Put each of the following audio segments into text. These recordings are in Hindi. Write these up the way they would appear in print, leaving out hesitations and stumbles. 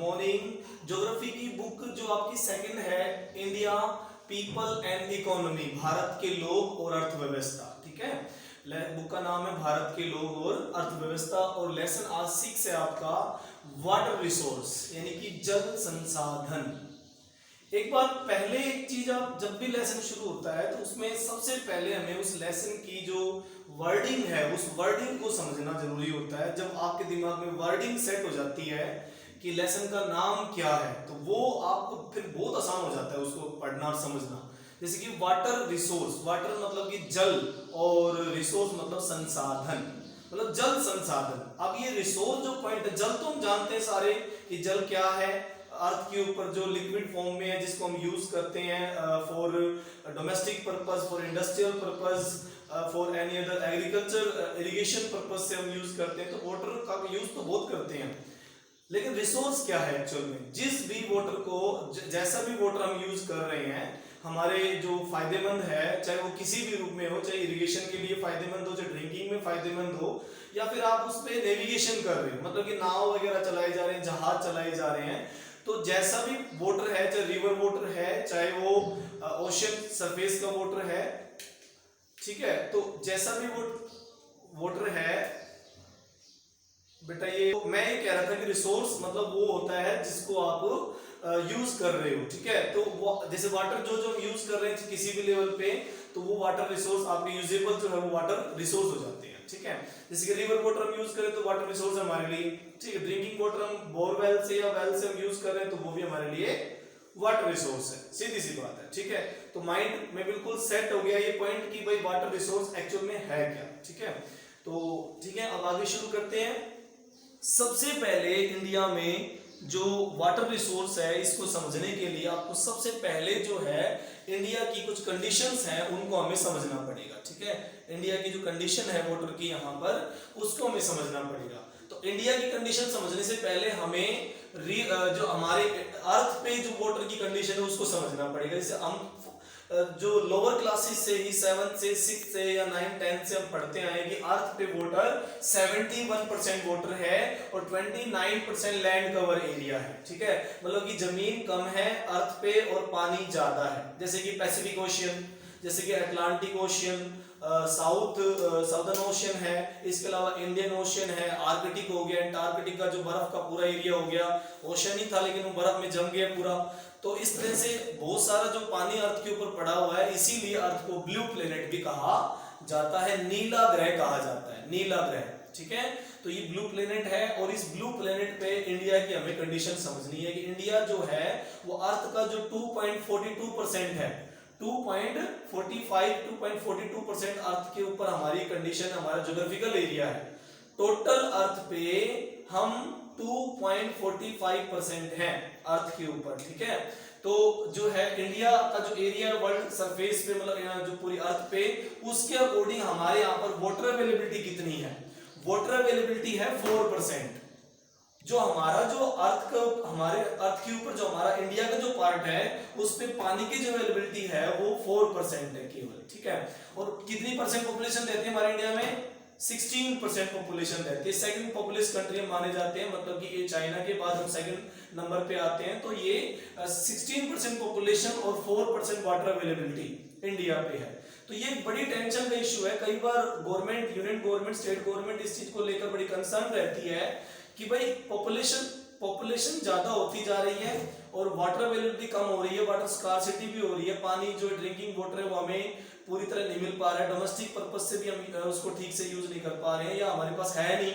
मॉर्निंग। ज्योग्राफी की बुक जो आपकी सेकंड है, India people and economy, Bharat के लोग और अर्थव्यवस्था। ठीक है, बुक का नाम है भारत के लोग और अर्थव्यवस्था, और लेसन आज 6 है आपका वाटर रिसोर्स, यानी कि जल संसाधन। एक बार पहले एक चीज, आप जब भी लेसन शुरू होता है तो उसमें सबसे पहले हमें उस लेसन की जो वर्डिंग है उस वर्डिंग को समझना जरूरी होता है। जब आपके दिमाग में वर्डिंग सेट हो जाती है कि लेसन का नाम क्या है, तो वो आपको फिर बहुत आसान हो जाता है उसको पढ़ना और समझना। जैसे कि वाटर रिसोर्स, वाटर मतलब कि जल, और रिसोर्स मतलब संसाधन, मतलब जल संसाधन। अब ये रिसोर्स जो पॉइंट है, जल तो हम जानते हैं सारे कि जल क्या है, अर्थ के ऊपर जो लिक्विड फॉर्म में है जिसको हम यूज करते हैं for domestic purpose, for industrial purpose, for any other agriculture irrigation purpose से हम यूज करते हैं। तो वाटर का यूज तो बहुत करते हैं, लेकिन रिसोर्स क्या है एक्चुअल में। जिस भी वाटर को, जैसा भी वाटर हम यूज कर रहे हैं, हमारे जो फायदेमंद है, चाहे वो किसी भी रूप में हो, चाहे इरिगेशन के लिए फायदेमंद हो, चाहे ड्रिंकिंग में फायदेमंद हो, या फिर आप उस पर नेविगेशन कर रहे हो, मतलब कि नाव वगैरह चलाए जा रहे हैं, जहाज चलाए जा रहे हैं, तो जैसा भी वाटर है, चाहे रिवर वाटर है, चाहे वो ओशन सरफेस का वाटर है, ठीक है, तो जैसा भी वाटर है बेटा, ये मैं ये कह रहा था कि रिसोर्स मतलब वो होता है जिसको आप यूज कर रहे हो। ठीक है, तो जैसे वाटर जो जो हम यूज कर रहे हैं किसी भी लेवल पे, तो वो वाटर रिसोर्स आपके यूजेबल जो है वो वाटर रिसोर्स हो जाते हैं। ठीक है, जैसे कि रिवर वाटर हम यूज करें तो वाटर रिसोर्स हमारे लिए। ठीक है, ड्रिंकिंग वाटर हम बोरवेल से या वेल से हम यूज कर रहे हैं तो वो भी हमारे लिए वाटर रिसोर्स है, सीधी सी बात है। ठीक है, तो माइंड में बिल्कुल सेट हो गया ये पॉइंट कि भाई वाटर रिसोर्स एक्चुअल में है क्या। ठीक है, तो ठीक है, अब आगे शुरू करते हैं। सबसे पहले इंडिया में जो वाटर रिसोर्स है इसको समझने के लिए आपको सबसे पहले जो है इंडिया की कुछ कंडीशंस हैं उनको हमें समझना पड़ेगा। ठीक है, इंडिया की जो कंडीशन है वाटर की यहाँ पर, उसको हमें समझना पड़ेगा। तो इंडिया की कंडीशन समझने से पहले हमें जो हमारे अर्थ पे जो वाटर की कंडीशन है उसको समझना पड़ेगा। जैसे हम जो लोअर क्लासेस से ही 7 से 6 से या 9 10 से हम पढ़ते आए कि अर्थ पे वाटर 71% वाटर है और 29% लैंड कवर एरिया है। ठीक है, मतलब कि जमीन कम है अर्थ पे और पानी ज्यादा है, जैसे कि पैसिफिक ओशियन, जैसे कि अटलांटिक ओशियन, साउदर्न ओशियन है, इसके अलावा इंडियन ओशियन है, आर्कटिक हो गया, एंटार्कटिक का जो बर्फ का पूरा एरिया हो गया, ओशियन ही था लेकिन वो बर्फ में जम गया पूरा। तो इस तरह से बहुत सारा जो पानी अर्थ के ऊपर पड़ा हुआ है, इसीलिए अर्थ को ब्लू प्लेनेट भी कहा जाता है, नीला ग्रह कहा जाता है, नीला ग्रह। ठीक है, तो ये ब्लू प्लेनेट है और इस ब्लू प्लेनेट पे इंडिया की हमें कंडीशन समझनी है कि इंडिया जो है वो अर्थ का जो 2.42% है, 2.42% अर्थ के ऊपर हमारी कंडीशन, हमारा ज्योग्राफिकल एरिया है। टोटल अर्थ पे हम 2.45% है अर्थ के ऊपर। ठीक है, तो जो है इंडिया का जो एरिया वर्ल्ड सरफेस पे, मतलब जो पूरी अर्थ पे, उसके अकॉर्डिंग हमारे यहाँ पर वाटर अवेलेबिलिटी कितनी है? वाटर अवेलेबिलिटी है 4%। जो हमारा जो हमारे अर्थ के ऊपर जो हमारा इंडिया का जो पार्ट है उस पे पानी की जो अवेलेबिलिटी है वो 4% है केवल। ठीक है, और कितनी परसेंट पॉपुलेशन रहती है हमारे इंडिया में? 16% पॉपुलेशन रहती है। सेकंड पॉपुलेस कंट्री हम माने जाते हैं, मतलब कि ये चाइना के बाद हम सेकंड नंबर पे आते हैं। तो ये 16% पॉपुलेशन और 4% वाटर अवेलेबिलिटी इंडिया पे है। तो ये बड़ी टेंशन का इश्यू है। कई बार government, union government, state government इस चीज को लेकर बड़ी कंसर्न रहती है कि भाई पॉपुलेशन ज्यादा होती जा रही है और वाटर अवेलेबिलिटी कम हो रही है, वाटर स्कार्सिटी भी हो रही है, पानी जो ड्रिंकिंग वाटर है वो हमें पूरी तरह नहीं मिल पा रहा है, डोमेस्टिक पर्पज से भी हम उसको ठीक से यूज नहीं कर पा रहे हैं, या हमारे पास है नहीं,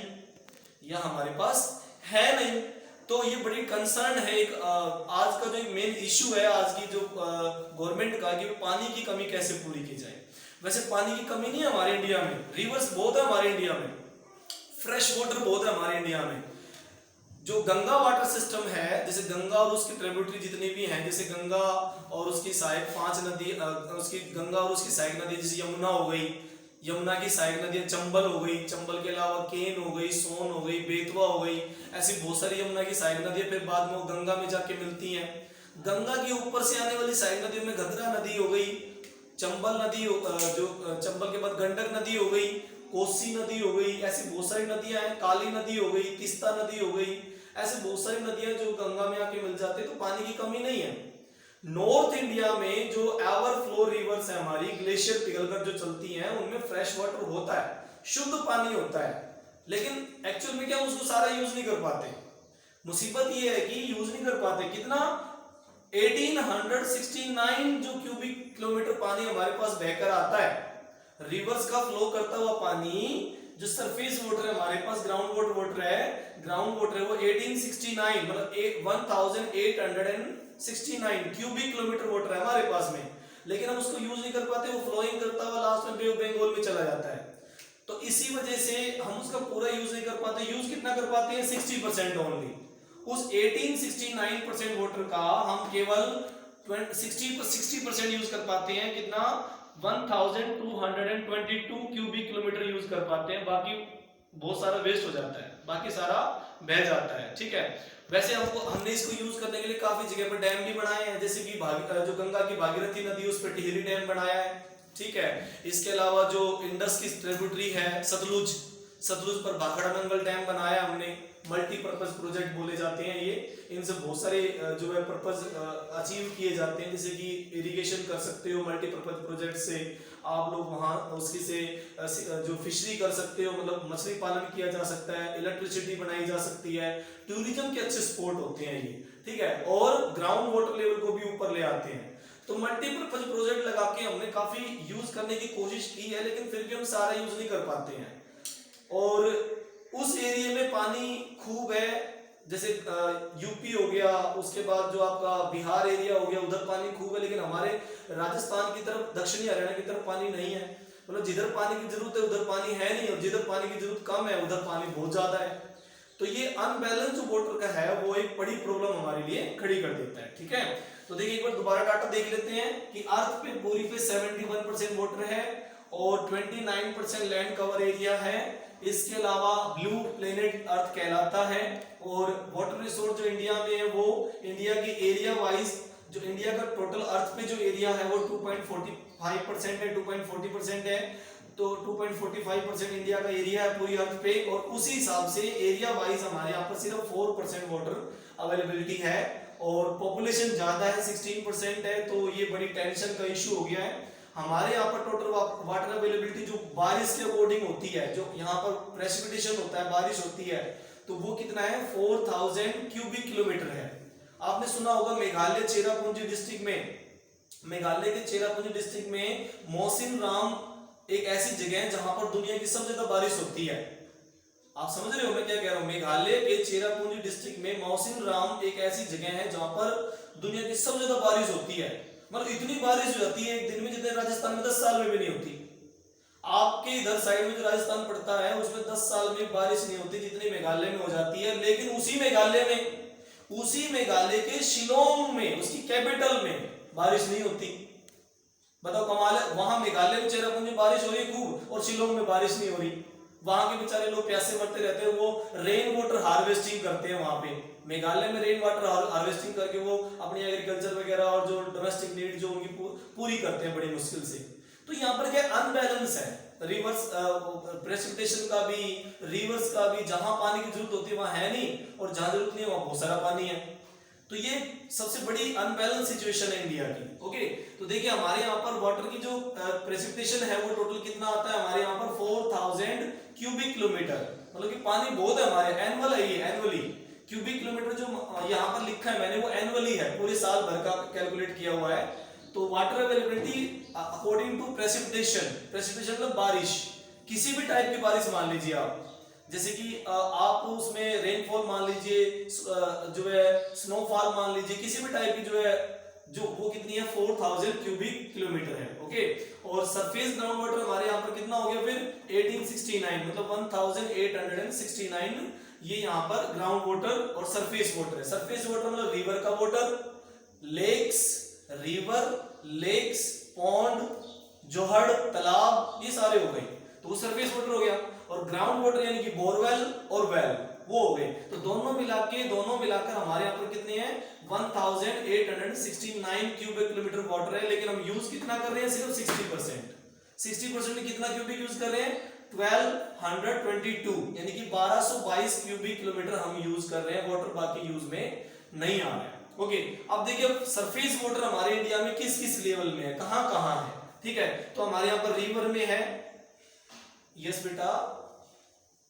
या हमारे पास है नहीं। तो ये बड़ी कंसर्न है। एक आज का जो एक मेन इश्यू है आज की जो गवर्नमेंट का, कि पानी की कमी कैसे पूरी की जाए। वैसे पानी की कमी नहीं है हमारे इंडिया में, रिवर्स बहुत है हमारे इंडिया में, फ्रेश वाटर बहुत है हमारे इंडिया में। जो गंगा वाटर सिस्टम है, जैसे गंगा और उसकी ट्रिब्यूटरी जितनी भी हैं, जैसे गंगा और उसकी सहायक 5 नदी, उसकी गंगा और उसकी सहायक नदी, जैसे यमुना हो गई, यमुना की सहायक नदी चंबल हो गई, चंबल के अलावा केन हो गई, सोन हो गई, बेतवा हो गई, ऐसी बहुत सारी यमुना की सहायक नदी फिर बाद में वो गंगा में जाके मिलती हैं। गंगा के ऊपर से आने वाली सहायक नदियों में घघरा नदी हो गई, चंबल नदी, जो चंबल के बाद गंडक नदी हो गई, कोसी नदी हो गई, ऐसी बहुत सारी नदियां हैं, काली नदी हो गई, तीस्ता नदी हो गई, ऐसे बहुत सारी नदियां जो गंगा में आके मिल जाती है, तो पानी की कमी नहीं है। नॉर्थ इंडिया में जो एवर फ्लो रिवर्स है हमारी, ग्लेशियर पिघलकर जो चलती हैं, उनमें फ्रेश वाटर होता है, शुद्ध पानी होता है, लेकिन एक्चुअल में क्या उसको सारा यूज नहीं कर पाते। मुसीबत ये है कि यूज नहीं कर पाते। कितना 1869 जो क्यूबिक किलोमीटर पानी हमारे पास बहकर आता है, रिवर्स का फ्लो करता हुआ पानी, जो सरफेस वाटर है हमारे पास, ग्राउंड वाटर है, वो 1869 मतलब 1869 क्यूबिक किलोमीटर वाटर है हमारे पास में, लेकिन हम उसको यूज नहीं कर पाते। वो फ्लोइंग करता हुआ लास्ट में बे ऑफ बंगाल में चला जाता है। तो इसी वजह से हम उसका पूरा यूज नहीं कर पाते। यूज कितना कर पाते हैं? 60% ओनली। उस 1869% वाटर का हम केवल 60% यूज कर पाते हैं। कितना? 1222 क्यूबिक किलोमीटर यूज कर पाते हैं, बाकी बहुत सारा वेस्ट हो जाता है, बाकी सारा बह जाता है। ठीक है, वैसे हमने इसको यूज करने के लिए काफी जगह पर डैम भी बनाए हैं, जैसे कि जो गंगा की भागीरथी नदी है उस पर टिहरी डैम बनाया है। ठीक है, इसके अलावा जो इंडस की ट्रिब्यूटरी है सतलुज पर भाखड़ा नंगल डैम बनाया हमने। मल्टीपर्पज प्रोजेक्ट बोले जाते हैं ये, इनसे बहुत सारे जो है पर्पज अचीव किए जाते हैं, जैसे कि इरिगेशन कर सकते हो मल्टीपर्पज प्रोजेक्ट से, आप लोग वहाँ उसकी से जो फिशरी कर सकते हो, मतलब मछली पालन किया जा सकता है, इलेक्ट्रिसिटी बनाई जा सकती है, टूरिज्म के अच्छे स्पॉट होते हैं ये। ठीक है, और ग्राउंड वाटर लेवल को भी ऊपर ले आते हैं। तो मल्टीपर्पज प्रोजेक्ट लगा के हमने काफी यूज करने की कोशिश की है, लेकिन फिर भी हम सारा यूज नहीं कर पाते हैं। और उस एरिया में पानी खूब है, जैसे यूपी हो गया, उसके बाद जो आपका बिहार एरिया हो गया, उधर पानी खूब है, लेकिन हमारे राजस्थान की तरफ, दक्षिणी हरियाणा की तरफ पानी नहीं है। मतलब जिधर पानी की जरूरत है उधर पानी है नहीं, और जिधर पानी की जरूरत कम है उधर पानी बहुत ज्यादा है। तो ये अनबैलेंस जो वाटर का है वो एक बड़ी प्रॉब्लम हमारे लिए खड़ी कर देता है। ठीक है, तो देखिए एक बार दोबारा डाटा देख लेते हैं कि अर्थ पे पूरी पे 71% वाटर है और 29% लैंड कवर एरिया है। इसके अलावा ब्लू प्लेनेट अर्थ कहलाता है। और वाटर रिसोर्स जो इंडिया में है वो इंडिया की एरिया वाइज, जो इंडिया का टोटल अर्थ पे जो एरिया है वो 2.45% है, 2.40% है। तो 2.45% इंडिया का एरिया है पूरी अर्थ पे, और उसी हिसाब से एरिया वाइज हमारे यहाँ पर सिर्फ 4% वाटर अवेलेबिलिटी है, और पॉपुलेशन ज्यादा है 16% है। तो ये बड़ी टेंशन का इशू हो गया है। हमारे यहाँ पर टोटल वाटर अवेलेबिलिटी जो बारिश के अकॉर्डिंग होती है, जो यहाँ पर प्रेसिपिटेशन होता है, बारिश होती है, तो वो कितना है? 4000 क्यूबिक किलोमीटर है। आपने सुना होगा मेघालय चेरापूंजी डिस्ट्रिक्ट में, मेघालय के चेरापूंजी डिस्ट्रिक्ट में मौसिन राम एक ऐसी जगह है जहां पर दुनिया की सबसे ज्यादा बारिश होती है। आप समझ रहे हो मैं क्या कह रहा हूं? मेघालय के चेरापूंजी डिस्ट्रिक्ट में मौसिन राम एक ऐसी जगह है जहां पर दुनिया की सबसे ज्यादा बारिश होती है। मतलब इतनी बारिश हो जाती है एक दिन में जितने राजस्थान में 10 साल में भी नहीं होती। आपके इधर साइड में जो राजस्थान पड़ता है उसमें 10 साल में बारिश नहीं होती जितनी मेघालय में हो जाती है। लेकिन उसी मेघालय के शिलोंग में, उसकी कैपिटल में बारिश नहीं होती। बताओ कमाल है। वहां मेघालय में चेरापूंजी बारिश हो रही खूब और शिलोंग में बारिश नहीं हो रही। वहां के बेचारे लोग प्यासे मरते रहते हैं। वो रेन वाटर हार्वेस्टिंग करते हैं वहां पे। मेघालय में रेन वाटर हार्वेस्टिंग करके वो अपनी एग्रीकल्चर वगैरह और जो डोमेस्टिक नीड जो उनकी पूरी करते हैं बड़ी मुश्किल से। तो यहाँ पर क्या अनबैलेंस है, रिवर्स प्रेसिपिटेशन का भी, रिवर्स का भी। जहां पानी की जरूरत होती है वहां है नहीं, और जहां जरूरत नहीं है वहां बहुत सारा पानी है। तो ये सबसे बड़ी अनबैलेंस सिचुएशन है इंडिया की। ओके, तो देखिए हमारे यहाँ पर वाटर की जो प्रेसिपिटेशन है वो टोटल कितना आता है हमारे यहाँ पर? 4000 क्यूबिक किलोमीटर। मतलब कि पानी बहुत है हमारे। एनुअल है ये, एनुअली क्यूबिक किलोमीटर जो यहाँ पर लिखा है मैंने वो एनुअली है, पूरे साल भर का कैलकुलेट किया हुआ है। तो water availability according to precipitation, precipitation मतलब बारिश, किसी भी टाइप की बारिश मान लीजिए आप, जैसे कि आप उसमें रेनफॉल मान लीजिए, जो है स्नोफॉल मान लीजिए, किसी भी टाइप की जो है, जो वो कितनी है? 4000 क्यूबिक किलोमीटर है। ओके, और सरफेस ग्राउंड वाटर हमारे यहाँ पर कितना हो गया फिर? 1869 मतलब 1869 ये यहाँ पर ग्राउंड वाटर और सरफेस वाटर है। सरफेस वाटर मतलब रिवर का वाटर, लेक्स, पॉन्ड, जोहड़, तालाब, ये सारे हो गए, तो वो सरफेस वाटर हो गया। और ग्राउंड वाटर यानी कि बोरवेल और वेल, वो हो गए। तो दोनों मिलाकर हमारे यहाँ पर कितने हैं? 1869 क्यूबिक किलोमीटर वाटर है। लेकिन हम यूज कितना कर रहे हैं? सिर्फ 60%। 60% में कितना क्यूबिक यूज कर रहे हैं? 1222 यानी कि 1222 क्यूबिक किलोमीटर हम यूज कर रहे हैं वाटर, बाकी यूज में नहीं आ रहा है। ओके, अब देखिए सरफेस वाटर हमारे इंडिया में किस किस लेवल में है, कहां कहां है, ठीक है। तो हमारे यहाँ पर रिवर में है, यस बेटा।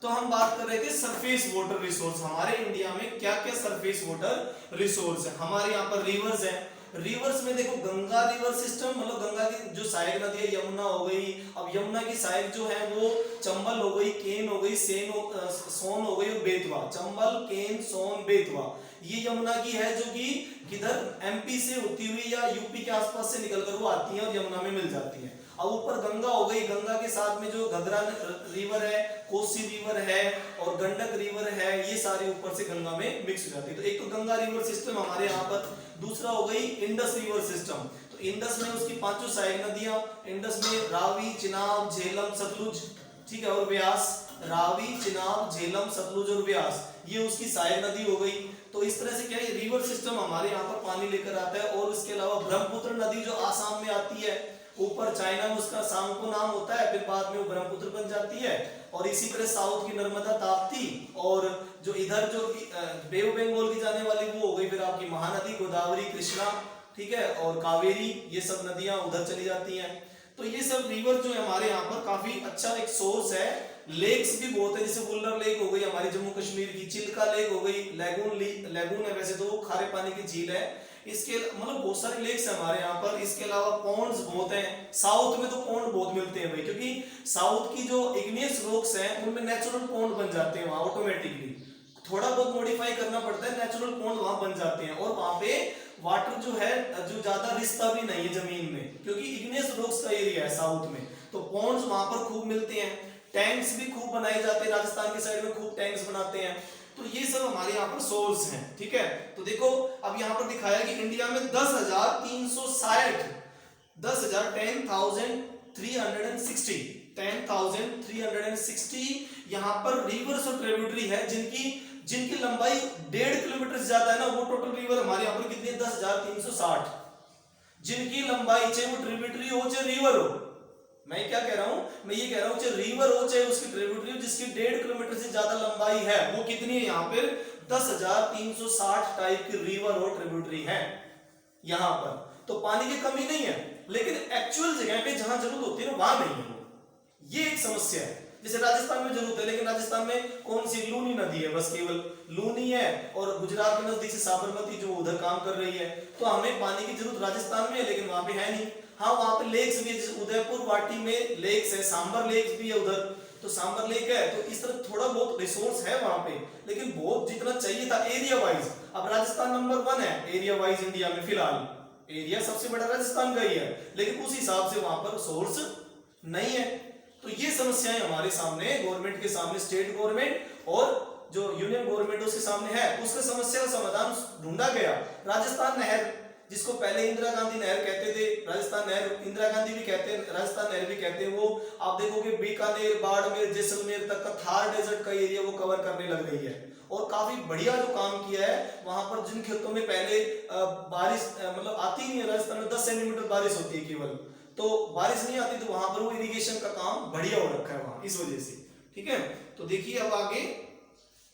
तो हम बात कर रहे थे सरफेस वाटर रिसोर्स, हमारे इंडिया में क्या क्या सरफेस वाटर रिसोर्स है। हमारे यहाँ पर रिवर्स है, रिवर्स में देखो गंगा रिवर सिस्टम, मतलब गंगा की जो सहायक नदी है यमुना हो गई, अब यमुना की सहायक जो है वो चंबल हो गई, केन हो गई, सोन हो गई और बेतवा। चंबल, केन, सोन, बेतवा ये यमुना की है, जो कि किधर एमपी से होती हुई या यूपी के आसपास से निकलकर वो आती है और यमुना में मिल जाती है। अब ऊपर गंगा हो गई, गंगा के साथ में जो घघरा रिवर है, कोसी रिवर है और गंडक रिवर है, ये सारी ऊपर से गंगा में मिक्स हो जाती है। तो एक तो गंगा रिवर सिस्टम हमारे यहाँ पर, दूसरा हो गई इंडस रिवर सिस्टम। तो इंडस में उसकी पांचों सहायक नदियां, इंडस में रावी, चिनाब, झेलम, सतलुज, ठीक है, और व्यास। रावी, चिनाब, झेलम, सतलुज और व्यास ये उसकी सहायक नदी हो गई। तो इस तरह से क्या है, रिवर सिस्टम हमारे यहाँ पर पानी लेकर आता है। और इसके अलावा ब्रह्मपुत्र नदी जो आसाम में आती है, ऊपर चाइना में उसका सांगपो नाम होता है, फिर बाद में वो ब्रह्मपुत्र बन जाती है। और इसी तरह साउथ की नर्मदा, ताप्ती, और जो इधर जो बे ऑफ बंगाल की जाने वाली वो हो गई फिर आपकी महानदी, गोदावरी, कृष्णा, ठीक है, और कावेरी, ये सब नदियां उधर चली जाती हैं। तो ये सब रिवर जो है हमारे यहाँ पर काफी अच्छा एक सोर्स है। लेक्स भी बहुत है, जैसे वुलर लेक हो गई हमारी जम्मू कश्मीर की, चिल्का लेक हो गई, लेगून है वैसे तो खारे पानी की झील है। इसके मतलब बहुत सारे लेक्स है हमारे यहाँ पर। इसके अलावा पॉन्ड्स बहुत हैं, साउथ में तो पॉन्ड बहुत मिलते हैं भाई, क्योंकि साउथ की जो इग्नियस रॉक्स हैं उनमें नेचुरल पॉन्ड बन जाते हैं वहां ऑटोमेटिकली, थोड़ा बहुत मॉडिफाई करना पड़ता है, नेचुरल पॉन्ड वहां बन जाते हैं। और वहां पे वाटर जो है जो ज्यादा रिश्ता भी नहीं है जमीन में, क्योंकि इग्नियस रॉक्स का एरिया है साउथ में, तो पॉन्ड्स वहां पर खूब मिलते हैं। टैंक्स भी खूब बनाए जाते हैं, राजस्थान की साइड में खूब टैंक्स बनाते हैं। तो ये सब हमारे यहाँ पर सोर्स हैं, ठीक है। तो देखो अब यहाँ पर दिखाया कि इंडिया में 10,360 यहाँ पर रिवर्स और ट्रिब्यूटरी है, जिनकी लंबाई 1.5 किलोमीटर से ज्यादा है ना, वो टोटल रिवर हमारे यहाँ पर कितनी है, 10,360। जिनकी लंबाई चाहे वो ट्रिब्यूटरी हो चाहे रिवर हो, मैं क्या कह रहा हूं, मैं ये कह रहा हूं चाहे रिवर हो चाहे उसकी ट्रिब्यूटरी हो, जिसकी 1.5 किलोमीटर से ज्यादा लंबाई है, वो कितनी है यहाँ पर 10,360 टाइप की रिवर और ट्रिब्यूटरी है यहाँ पर। तो पानी की कमी नहीं है, लेकिन एक्चुअल जगह पे जहां जरूरत होती है ना वहां नहीं है, ये एक समस्या है। जैसे राजस्थान में जरूरत है, लेकिन राजस्थान में कौन सी, लूनी नदी है, बस केवल लूनी है, और गुजरात के नजदीक से साबरमती जो उधर काम कर रही है। तो हमें पानी की जरूरत राजस्थान में है, लेकिन वहां पे है नहीं। हाँ, वहां पे लेक्स भी है, जैसे उदयपुर वाटी में लेक्स है, सांबर लेक्स भी है उधर, तो सांबर लेक है। तो इस तरह थोड़ा बहुत रिसोर्स है वहां पे, लेकिन बहुत जितना चाहिए था एरिया वाइज। अब राजस्थान नंबर 1 है एरिया वाइज इंडिया में, फिलहाल एरिया सबसे बड़ा राजस्थान का ही है, लेकिन उस हिसाब से वहां पर सोर्स नहीं है। तो ये समस्याएं हमारे सामने, गवर्नमेंट के सामने, स्टेट गवर्नमेंट और जो यूनियन गवर्नमेंट उसके सामने है। उसका समस्या का समाधान ढूंढा गया। राजस्थान नहर, जिसको पहले इंदिरा गांधी नहर कहते थे, राजस्थान नहर, इंदिरा गांधी भी कहते हैं, राजस्थान नहर भी कहते हैं, वो आप देखोगे बीकानेर, बाड़मेर, जैसलमेर तक का थार डेजर्ट का एरिया वो कवर करने लग गई है। और काफी बढ़िया जो काम किया है वहां पर, जिन खेतों में पहले बारिश मतलब आती नहीं है, राजस्थान में 10 सेंटीमीटर बारिश होती है केवल, तो बारिश नहीं आती, तो वहां पर वो इरिगेशन का काम बढ़िया हो रखा है वहां, इस वजह से, ठीक है। तो देखिए अब आगे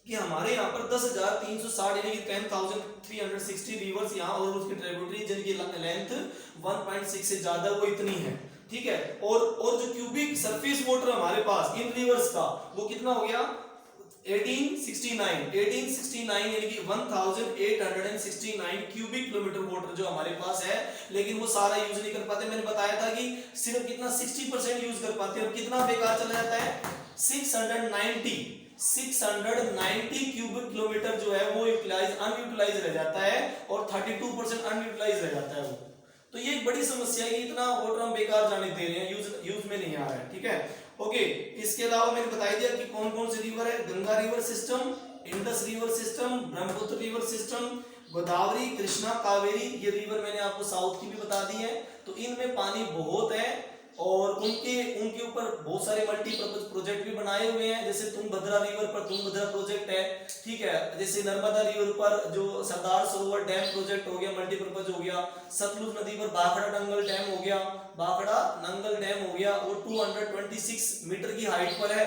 कि हमारे यहाँ पर 10,360 यानी कि 10,360 रिवर्स यहाँ, और उसकी ट्रिब्यूटरी जिनकी लेंथ 1.6 से ज्यादा, वो इतनी है, ठीक है। और जो क्यूबिक सरफेस वाटर हमारे पास इन रिवर्स का, वो कितना हो गया 1869 यानी कि 1869 क्यूबिक किलोमीटर वाटर जो हमारे पास है, लेकिन वो सारा यूज नहीं कर पाते। मैंने बताया था कि सिर्फ कितना 60% यूज कर पाते हैं, और कितना बेकार चला जाता है 690 क्यूबिक किलोमीटर जो है वो अनयूटिलाइज रह जाता है, और 32% अनयूटिलाइज रह जाता है वो। तो ये एक बड़ी समस्या है कि इतना वाटर हम बेकार जाने दे रहे हैं, यूज में नहीं आ रहा है, ठीक है। ओके, इसके अलावा मैंने बता दिया कि कौन कौन से रिवर है, Ganga river system, Indus river system, Brahmaputra river system, Godavari, Krishna, Kaveri, ये रिवर मैंने आपको साउथ की भी बता दी है। तो इनमें पानी बहुत है, और उनके उनके ऊपर बहुत सारे मल्टीपर्पज प्रोजेक्ट भी बनाए हुए हैं, जैसे तुंगभद्रा रिवर पर तुंगभद्रा प्रोजेक्ट है, ठीक है, जैसे नर्मदा रिवर पर जो सरदार सरोवर डैम प्रोजेक्ट हो गया, मल्टीपर्पज हो गया, सतलुज नदी पर भाखड़ा नंगल डैम हो गया, भाखड़ा नंगल डैम हो गया, वो 226 मीटर की हाइट पर है,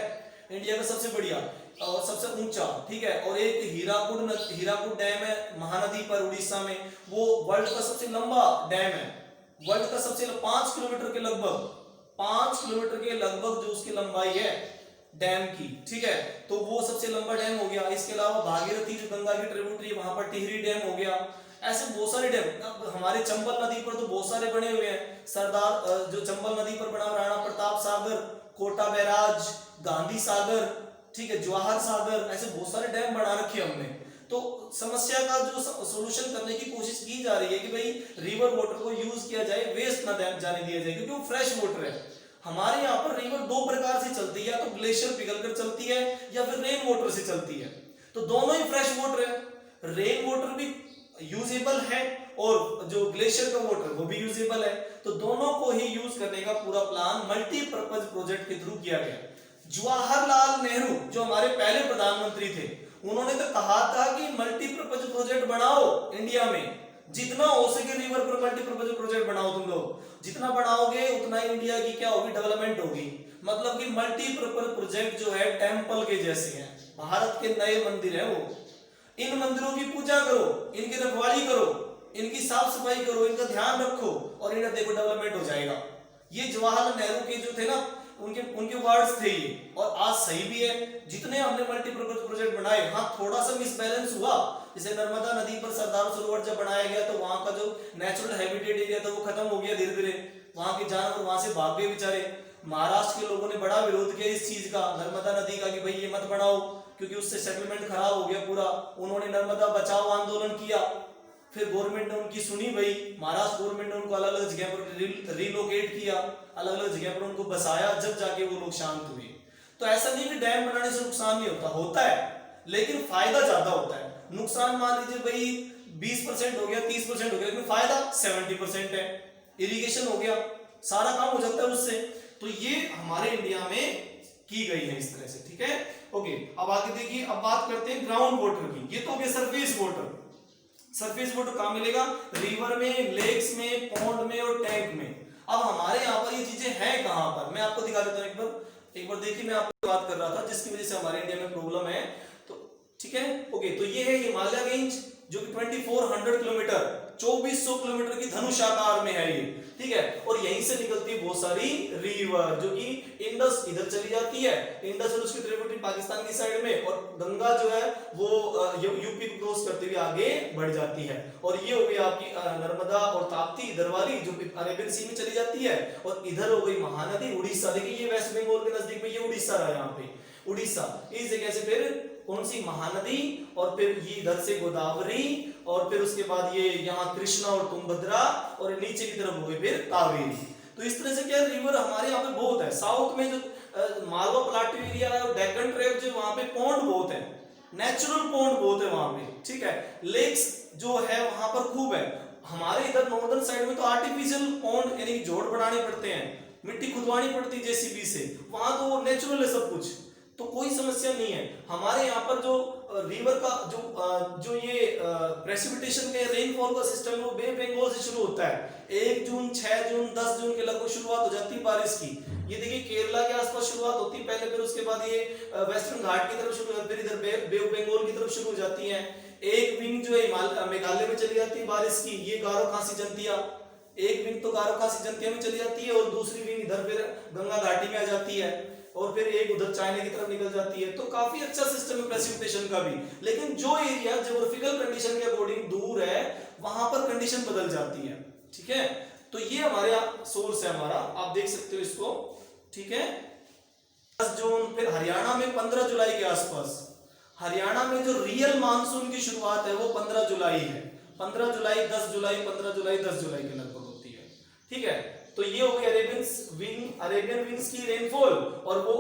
इंडिया का सबसे बढ़िया और सबसे ऊंचा, ठीक है। और एक हीराकुड डैम है महानदी पर उड़ीसा में, वो वर्ल्ड का सबसे लंबा डैम है, वर्ल्ड का सबसे 5 किलोमीटर के लगभग 5 किलोमीटर के लगभग जो उसकी लंबाई है डैम की, ठीक है, तो वो सबसे लंबा डैम हो गया। इसके अलावा भागीरथी जो गंगा की ट्रिब्यूटरी, वहां पर टिहरी डैम हो गया। ऐसे बहुत सारे डैम हमारे चंबल नदी पर तो बहुत सारे बने हुए हैं, सरदार जो चंबल नदी पर बना राणा प्रताप सागर, कोटा बैराज, गांधी सागर, ठीक है, जवाहर सागर, ऐसे बहुत सारे डैम बना रखे हमने। तो समस्या का जो सॉल्यूशन करने की कोशिश की जा रही है कि भाई रिवर वाटर को यूज किया जाए, वेस्ट ना जाने दिया जाए, क्योंकि वो फ्रेश वाटर है। हमारे यहाँ पर रिवर दो प्रकार से चलती है, या तो ग्लेशियर पिघलकर चलती है या फिर रेन वाटर से चलती है, तो दोनों ही फ्रेश वाटर है। रेन वाटर भी यूजेबल है और जो ग्लेशियर का वाटर वो भी यूजेबल है, तो दोनों को ही यूज करने का पूरा प्लान मल्टीपर्पज प्रोजेक्ट के थ्रू किया गया। जवाहरलाल नेहरू जो हमारे पहले प्रधानमंत्री थे, उन्होंने तो कहा था कि मल्टीपर्पज प्रोजेक्ट बनाओ इंडिया में, जितना हो सके रिवर पर मल्टीपर्पज प्रोजेक्ट बनाओ, तुम लोग जितना बनाओगे उतना ही इंडिया की क्या होगी, डेवलपमेंट होगी। मतलब कि मल्टीपर्पज प्रोजेक्ट जो है टेंपल के जैसे हैं, भारत के नए मंदिर है वो, इन मंदिरों की पूजा करो, इनकी रखवाली करो, इनकी साफ सफाई करो, इनका ध्यान रखो और इनका देखो डेवलपमेंट हो जाएगा। ये जवाहरलाल नेहरू के जो थे ना, उनके वर्ड्स थे ये, और आज सही भी है। जितने हमने मल्टीपर्पज प्रोजेक्ट बनाए, हाँ थोड़ा सा मिसबैलेंस हुआ, जैसे नर्मदा नदी पर सरदार सरोवर जब बनाया गया तो वहां का जो नेचुरल हैबिटेट एरिया था वो खत्म हो गया धीरे धीरे, वहां के जानवर वहां से भाग गए बेचारे। महाराष्ट्र के लोगों ने बड़ा विरोध किया इस चीज का, नर्मदा नदी का, कि भाई ये मत बनाओ क्योंकि उससे सेटलमेंट खराब हो गया पूरा। उन्होंने नर्मदा बचाओ आंदोलन किया, फिर गवर्नमेंट ने उनकी सुनी भाई, महाराष्ट्र गवर्नमेंट ने उनको अलग अलग जगह पर रिलोकेट किया, अलग अलग जगह पर उनको बसाया, जब जाके वो लोग शांत हुए। तो ऐसा नहीं कि डैम बनाने से नुकसान नहीं होता, होता है, लेकिन फायदा ज्यादा होता है। नुकसान मान लीजिए भाई 20% हो गया, 30% हो गया, लेकिन फायदा 70% है, इरिगेशन हो गया, सारा काम हो जाता है उससे। तो ये हमारे इंडिया में की गई है इस तरह से, ठीक है। ओके, अब आगे देखिए, अब बात करते हैं ग्राउंड वाटर की। ये तो हो गया सरफेस वाटर। सरफेस वाटर कहां मिलेगा, रिवर में, लेक्स में, पॉन्ड में और टैंक में। अब हमारे यहाँ पर ये चीजें हैं कहां पर, मैं आपको दिखा देता हूं एक बार देखिए, मैं आपको बात कर रहा था जिसकी वजह से हमारे इंडिया में प्रॉब्लम है, तो ठीक है। ओके, तो ये है हिमालय रेंज जो कि 2400 किलोमीटर, 2400 किलोमीटर की धनुषाकार में है ये, ठीक है। और यहीं से निकलती है बहुत सारी रिवर, जो कि इंडस इधर चली जाती है, इंडस और उसकी ट्रिब्यूटरी पाकिस्तान की साइड में, और गंगा जो है वो यूपी को क्रॉस करते हुए आगे बढ़ जाती है। और ये हो गई आपकी नर्मदा और ताप्ती इधर वाली जो अरेबियन सी में चली जाती है, और इधर हो गई महानदी उड़ीसा। देखिए ये वेस्ट बंगाल के नजदीक में ये उड़ीसा रहा, यहाँ पे उड़ीसा, इस जगह से फिर कौन सी महानदी, और फिर ये इधर से गोदावरी, और फिर उसके बाद ये यहाँ कृष्णा और तुंगभद्रा, और नीचे की तरफ हो गई फिर कावेरी। तो इस तरह से क्या रिवर हमारे यहाँ पे बहुत है। साउथ में जो मालवा प्लाटू एरिया है, डेक्कन ट्रेप जो वहां पे पॉन्ड बहुत है, नेचुरल पॉन्ड बहुत है वहां पे, ठीक है। लेक्स जो है वहां पर खूब है। हमारे इधर नॉर्दर्न साइड में तो आर्टिफिशियल पॉन्ड यानी जोड़ बनाने पड़ते हैं, मिट्टी खुदवानी पड़ती है जेसीबी से, वहां तो नेचुरल है सब कुछ, तो कोई समस्या नहीं है। हमारे यहाँ पर जो रिवर का जो ये प्रेसिपिटेशन के रेनफॉल का सिस्टम वो बे बंगाल से शुरू होता है। 1 जून, 6 जून, 10 जून के लगभग शुरुआत हो जाती है बारिश की। ये देखिए केरला के आसपास शुरुआत होती है पहले, फिर उसके बाद ये वेस्टर्न घाट की तरफ शुरू होती है, फिर इधर बे बंगाल की तरफ शुरू हो जाती है। एक विंग जो है मेघालय में चली जाती है बारिश की, ये गारो खासी जंतिया, एक विंग तो गारो खासी जंतिया में चली जाती है, और दूसरी विंग इधर फिर गंगा घाटी में आ जाती है, और फिर एक उधर चाइना की तरफ निकल जाती है। तो काफी अच्छा सिस्टम है प्रेसिपिटेशन का भी, लेकिन जो एरिया ज्योग्राफिकल कंडीशन के अकॉर्डिंग दूर है वहां पर कंडीशन बदल जाती है, ठीक है। तो ये हमारे सोर्स है हमारा, आप देख सकते हो इसको, ठीक है। 10 जून, फिर हरियाणा में 15 जुलाई के आसपास, हरियाणा में जो रियल मानसून की शुरुआत है वो 15 जुलाई है, 15 जुलाई, 10 जुलाई, 15 जुलाई, 10 जुलाई के लगभग होती है, ठीक है। तो ये हो गई अरेबियन विंग्स की रेनफॉल, और वो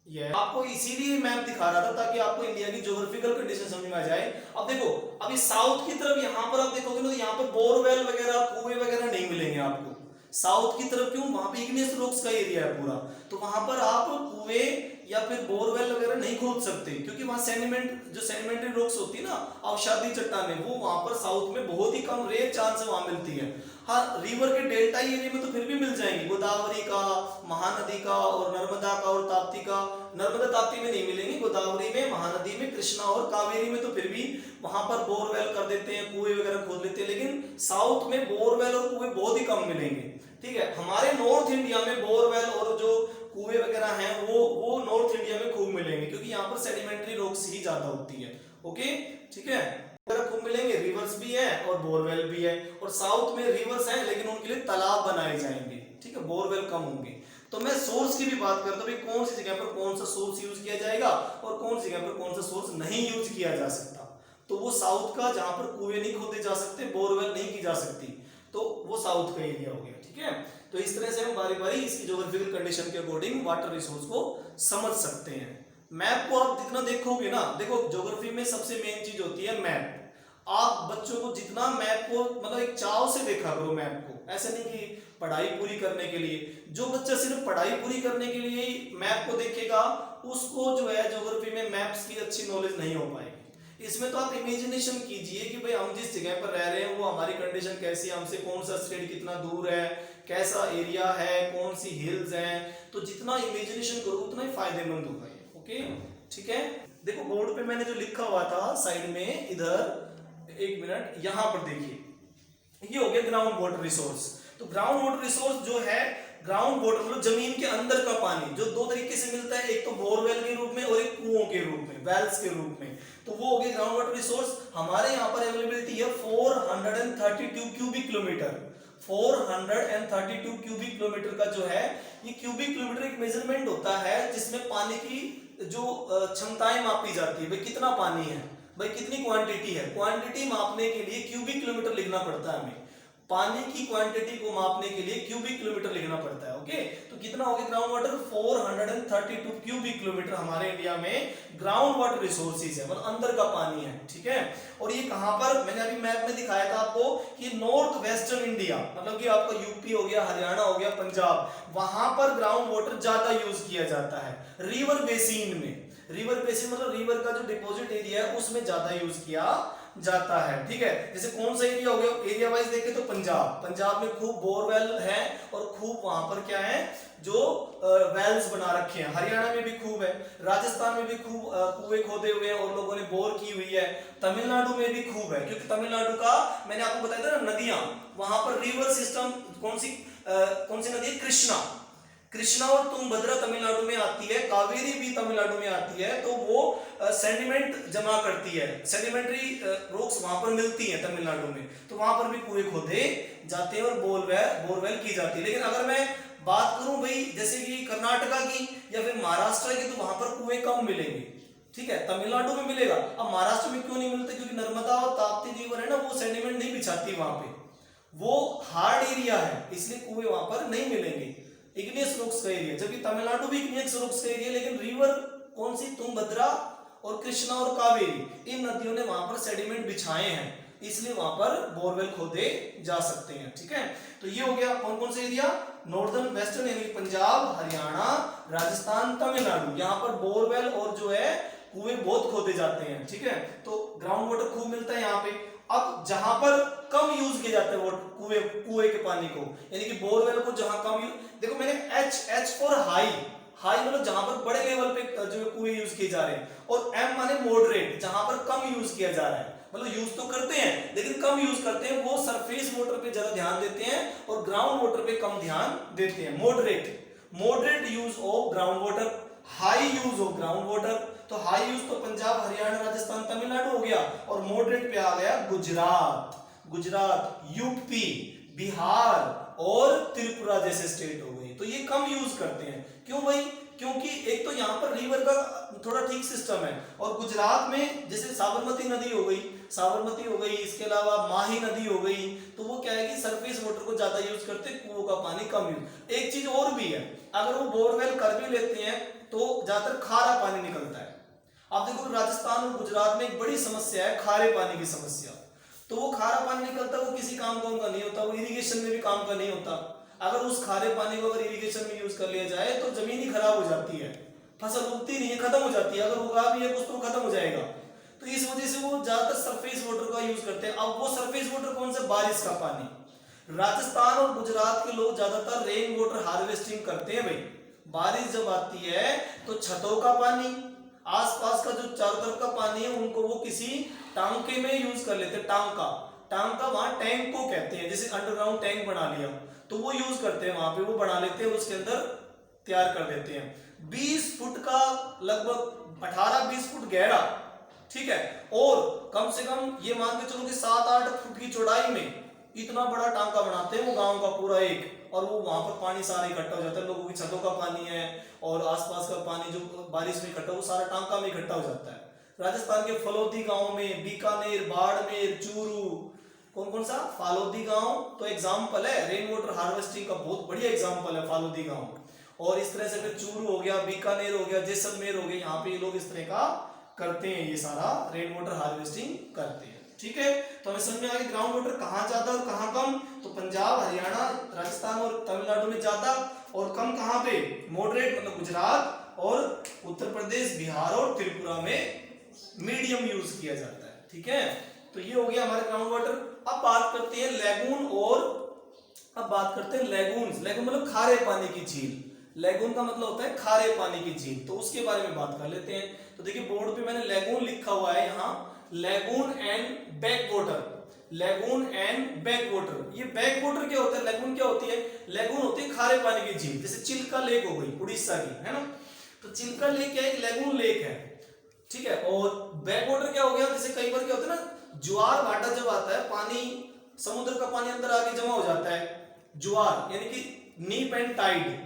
ये आपको इसीलिए मैप दिखा रहा था ताकि आपको इंडिया की ज्योग्राफिकल कंडीशन समझ में आ जाए। अब देखो, अभी साउथ की तरफ यहाँ पर आप देखोगे ना, तो यहाँ पर बोरवेल वगैरह, कुएं वगैरह नहीं मिलेंगे आपको। साउथ की तरफ क्यों, वहां पे इग्नियस रॉक्स का एरिया है पूरा, तो वहां पर आप कुएं या फिर बोरवेल वगैरह नहीं खोद सकते, क्योंकि वहां सेडिमेंट, जो सेडिमेंट्री रॉक्स होती है ना, अवसादी चट्टानें, वो वहां पर साउथ में बहुत ही कम, रेयर चांस है वहां मिलती है। हाँ, रिवर के डेल्टा एरिया में तो फिर भी मिल जाएंगी, गोदावरी का, महानदी का और नर्मदा का और ताप्ती का। नर्मदा ताप्ती में नहीं मिलेंगी, गोदावरी में, महानदी में, कृष्णा और कावेरी में तो फिर भी वहां पर बोरवेल कर देते हैं, कुएं वगैरह खोद लेते हैं, लेकिन साउथ में बोरवेल और कुएं बहुत ही कम मिलेंगे। ठीक है, हमारे नॉर्थ इंडिया में बोरवेल और जो कुएं वगैरह हैं वो नॉर्थ इंडिया में खूब मिलेंगे, क्योंकि यहाँ पर सेडिमेंट्री रॉक्स ही ज्यादा होती है। ओके, ठीक है, खूब मिलेंगे, रिवर्स भी है और बोरवेल भी है, और साउथ में रिवर्स है लेकिन उनके लिए तालाब बनाए जाएंगे। ठीक है, बोरवेल कम होंगे। तो मैं सोर्स की भी बात करता हूँ, कौन सी जगह पर कौन सा सोर्स यूज किया जाएगा और कौन सी जगह पर कौन सा सोर्स नहीं यूज किया जा सकता। तो वो साउथ का, जहां पर कुएं नहीं खोदे जा सकते, बोरवेल नहीं की जा सकती, तो वो साउथ का एरिया हो गया। ठीक है, तो इस तरह से हम बारी बारी इसकी ज्योग्राफिकल कंडीशन के अकॉर्डिंग वाटर रिसोर्स को समझ सकते हैं। मैप को आप जितना देखोगे ना, देखो ज्योग्राफी में सबसे मेन चीज होती है मैप। आप बच्चों को जितना मैप को मतलब एक चाव से देखा करो मैप को, ऐसे नहीं कि पढ़ाई पूरी करने के लिए। जो बच्चा सिर्फ पढ़ाई पूरी करने के लिए ही मैप को देखेगा, उसको जो है ज्योग्राफी में मैप्स की अच्छी नॉलेज नहीं हो पाएगी। इसमें तो आप इमेजिनेशन कीजिए कि भाई हम जिस जगह पर रह रहे हैं वो हमारी कंडीशन कैसी है, हमसे कौन सा स्टेट कितना दूर है, कैसा एरिया है, कौन सी हिल्स हैं। तो जितना इमेजिनेशन करो उतना ही फायदेमंद होगा ये। ओके, ठीक है, देखो बोर्ड पे मैंने जो लिखा हुआ था साइड में, इधर एक मिनट, यहां पर देखिए, ये हो गया ग्राउंड वाटर रिसोर्स। तो ग्राउंड वाटर रिसोर्स जो है, ग्राउंड वाटर मतलब जमीन के अंदर का पानी, जो दो तरीके से मिलता है, एक तो बोरवेल के रूप में और एक कुओं के रूप में, वेल्स के रूप में। तो वो हो गया ग्राउंड वाटर रिसोर्स। हमारे यहाँ पर अवेलेबिलिटी है 432 क्यूबिक किलोमीटर। 432 क्यूबिक किलोमीटर का जो है, ये क्यूबिक किलोमीटर एक मेजरमेंट होता है जिसमें पानी की जो क्षमताएं मापी जाती है, भाई कितना पानी है, भाई कितनी क्वांटिटी है। क्वांटिटी मापने के लिए क्यूबिक किलोमीटर लिखना पड़ता है हमें, पानी की क्वांटिटी को मापने के लिए क्यूबिक किलोमीटर लिखना पड़ता है। ओके, तो कितना हो गया ग्राउंड वाटर, 432 क्यूबिक किलोमीटर हमारे इंडिया में ग्राउंड वाटर रिसोर्सेज है, मतलब अंदर का पानी है। ठीक है, और ये कहां पर, मैंने अभी मैप में दिखाया था आपको कि नॉर्थ वेस्टर्न इंडिया, मतलब कि आपका यूपी हो गया, हरियाणा हो गया, पंजाब, वहां पर ग्राउंड वाटर ज्यादा यूज किया जाता है। रिवर बेसिन में, रिवर बेसिन मतलब रिवर का जो डिपॉजिट एरिया है उसमें ज्यादा यूज किया जाता है। ठीक है, जैसे कौन सा एरिया हो गया, एरिया वाइज देखें तो पंजाब में खूब बोरवेल है और खूब वहां पर क्या है, जो वेल्स बना रखे हैं। हरियाणा में भी खूब है, राजस्थान में भी खूब कुएं खोदे हुए हैं और लोगों ने बोर की हुई है। तमिलनाडु में भी खूब है, क्योंकि तमिलनाडु का मैंने आपको बताया था ना, नदियां, वहां पर रिवर सिस्टम कौन सी नदी है, कृष्णा और तुंगभद्रा तमिलनाडु में आती है, कावेरी भी तमिलनाडु में आती है। तो वो सेडिमेंट जमा करती है, सेडिमेंट्री रॉक्स वहां पर मिलती हैं तमिलनाडु में, तो वहां पर भी कुएं खोदे जाते हैं और बोरवेल की जाती है। लेकिन अगर मैं बात करूं भाई जैसे कि कर्नाटका की या फिर महाराष्ट्र की, तो वहां पर कुएं कम मिलेंगे। ठीक है, तमिलनाडु में मिलेगा। अब महाराष्ट्र में क्यों नहीं मिलते, क्योंकि नर्मदा और ताप्ती रिवर है ना, वो सेडिमेंट नहीं बिछाती वहां पे, वो हार्ड एरिया है, इसलिए कुएं वहां पर नहीं मिलेंगे। इग्नियस रॉक्स का एरिया, जबकि तमिलनाडु भी इग्नियस रॉक्स का एरिया, लेकिन रिवर कौन सी, तुंगभद्रा और कृष्णा और कावेरी, इन नदियों ने वहां पर सेडिमेंट बिछाए हैं, इसलिए वहां पर बोरवेल खोदे जा सकते हैं। ठीक है, तो ये हो गया कौन कौन से एरिया, नॉर्दर्न वेस्टर्न यानी पंजाब, हरियाणा, राजस्थान, तमिलनाडु, यहाँ पर बोरवेल और जो है कुएं बहुत खोदे जाते हैं। ठीक है, तो ग्राउंड वाटर खूब मिलता है यहाँ पे। अब जहां पर कम यूज किया जाता है कुएं के पानी को, यानी कि बोरवेल को जहां कम यूज, देखो मैंने एच फॉर हाई मतलब जहां पर बड़े लेवल पे जो कुएं यूज किए जा रहे हैं, और एम माने मॉडरेट, जहां पर कम यूज किया जा रहा है, मतलब यूज तो करते हैं लेकिन कम यूज करते हैं, वो सरफेस वाटर पे ज्यादा ध्यान देते हैं और ग्राउंड वाटर पे कम ध्यान देते हैं। Moderate use of ground water, high use of ground water. तो हाई यूज तो पंजाब, हरियाणा, राजस्थान, तमिलनाडु हो गया, और मॉडरेट पे आ गया गुजरात, यूपी, बिहार और त्रिपुरा जैसे स्टेट हो गई। तो ये कम यूज करते हैं, क्यों भाई, क्योंकि एक तो यहाँ पर रिवर का थोड़ा ठीक सिस्टम है, और गुजरात में जैसे साबरमती नदी हो गई, इसके अलावा माही नदी हो गई, तो वो क्या है कि सरफेस वाटर को ज्यादा यूज करते हैं, कुओं का पानी कम यूज। एक चीज और भी है, अगर वो बोरवेल कर भी लेते हैं तो ज्यादातर खारा पानी निकलता है। आप देखो राजस्थान और गुजरात में एक बड़ी समस्या है खारे पानी की समस्या, तो वो खारा पानी निकलता है, वो किसी काम का नहीं होता, वो इरिगेशन में भी काम का नहीं होता। अगर उस खारे पानी को अगर इरिगेशन में यूज कर लिया जाए तो जमीन ही खराब हो जाती है, फसल उगती नहीं है, खत्म हो जाती है, अगर उगा भी है कुछ तो खत्म हो जाएगा। तो इस वजह से वो ज्यादातर सरफेस वाटर का यूज करते हैं। अब वो सरफेस वाटर कौन सा? बारिश का पानी। राजस्थान और गुजरात के लोग ज्यादातर रेन वाटर हार्वेस्टिंग करते हैं भाई। बारिश जब आती है तो छतों का पानी, आसपास का जो चारों तरफ का पानी है उनको वो किसी टांके में यूज कर लेते हैं। टांका वहां टैंक को कहते हैं, जैसे अंडरग्राउंड टैंक बना लिया तो वो यूज करते हैं, वहां पे वो बना लेते हैं, उसके अंदर तैयार कर देते हैं। 20 फुट का, लगभग 18-20 फुट गहरा, ठीक है, और कम से कम ये मान के चलो कि 7-8 फुट की चौड़ाई में इतना बड़ा टांका बनाते हैं वो गांव का पूरा एक, और वो वहां पर पानी सारा इकट्ठा हो जाता है, लोगों की छतों का पानी है और आसपास का पानी जो बारिश में इकट्ठा, वो सारा टांका में इकट्ठा हो जाता है। राजस्थान के फलोदी गांव में, बीकानेर, बाड़मेर, चूरू, कौन कौन सा? फालोदी गांव तो एग्जाम्पल है, रेन वाटर हार्वेस्टिंग का बहुत बढ़िया एग्जाम्पल है फालोदी गांव। और इस तरह से फिर चूरू हो गया, बीकानेर हो गया, जैसलमेर हो गया, यहाँ पे लोग इस तरह का करते हैं, ये सारा रेन वाटर हार्वेस्टिंग करते हैं। ठीक है, तो हमें समझ में आ गया ग्राउंड वाटर कहाँ ज्यादा और कहाँ कम। तो पंजाब, हरियाणा, राजस्थान और तमिलनाडु में ज्यादा, और कम कहाँ पे? मॉडरेट, मतलब गुजरात और उत्तर प्रदेश, बिहार और त्रिपुरा में मीडियम यूज किया जाता है। ठीक है, तो ये हो गया हमारे ग्राउंड वाटर। अब बात करते हैं लेगून, और अब बात करते हैं लेगून्स। लेगून मतलब खारे पानी की झील। लेगून का मतलब होता है खारे पानी की झील, तो उसके बारे में बात कर लेते हैं। तो देखिए बोर्ड पे मैंने लेगून लिखा हुआ है यहाँ, lagoon and back water. Lagoon and back water, ये बैक वाटर क्या होता है, लेगून क्या होती है? लेगून होती है खारे पानी की झील, जैसे चिल्का लेक हो गई उड़ीसा की, है ना। तो चिल्का लेक क्या है? एक लेगून लेक है, ठीक है। और बैक वाटर क्या हो गया? जैसे कई बार क्या होता है ना, ज्वार भाटा जब आता है, पानी, समुद्र का पानी अंदर आके जमा हो जाता है, ज्वार यानी कि नीप एंड टाइड,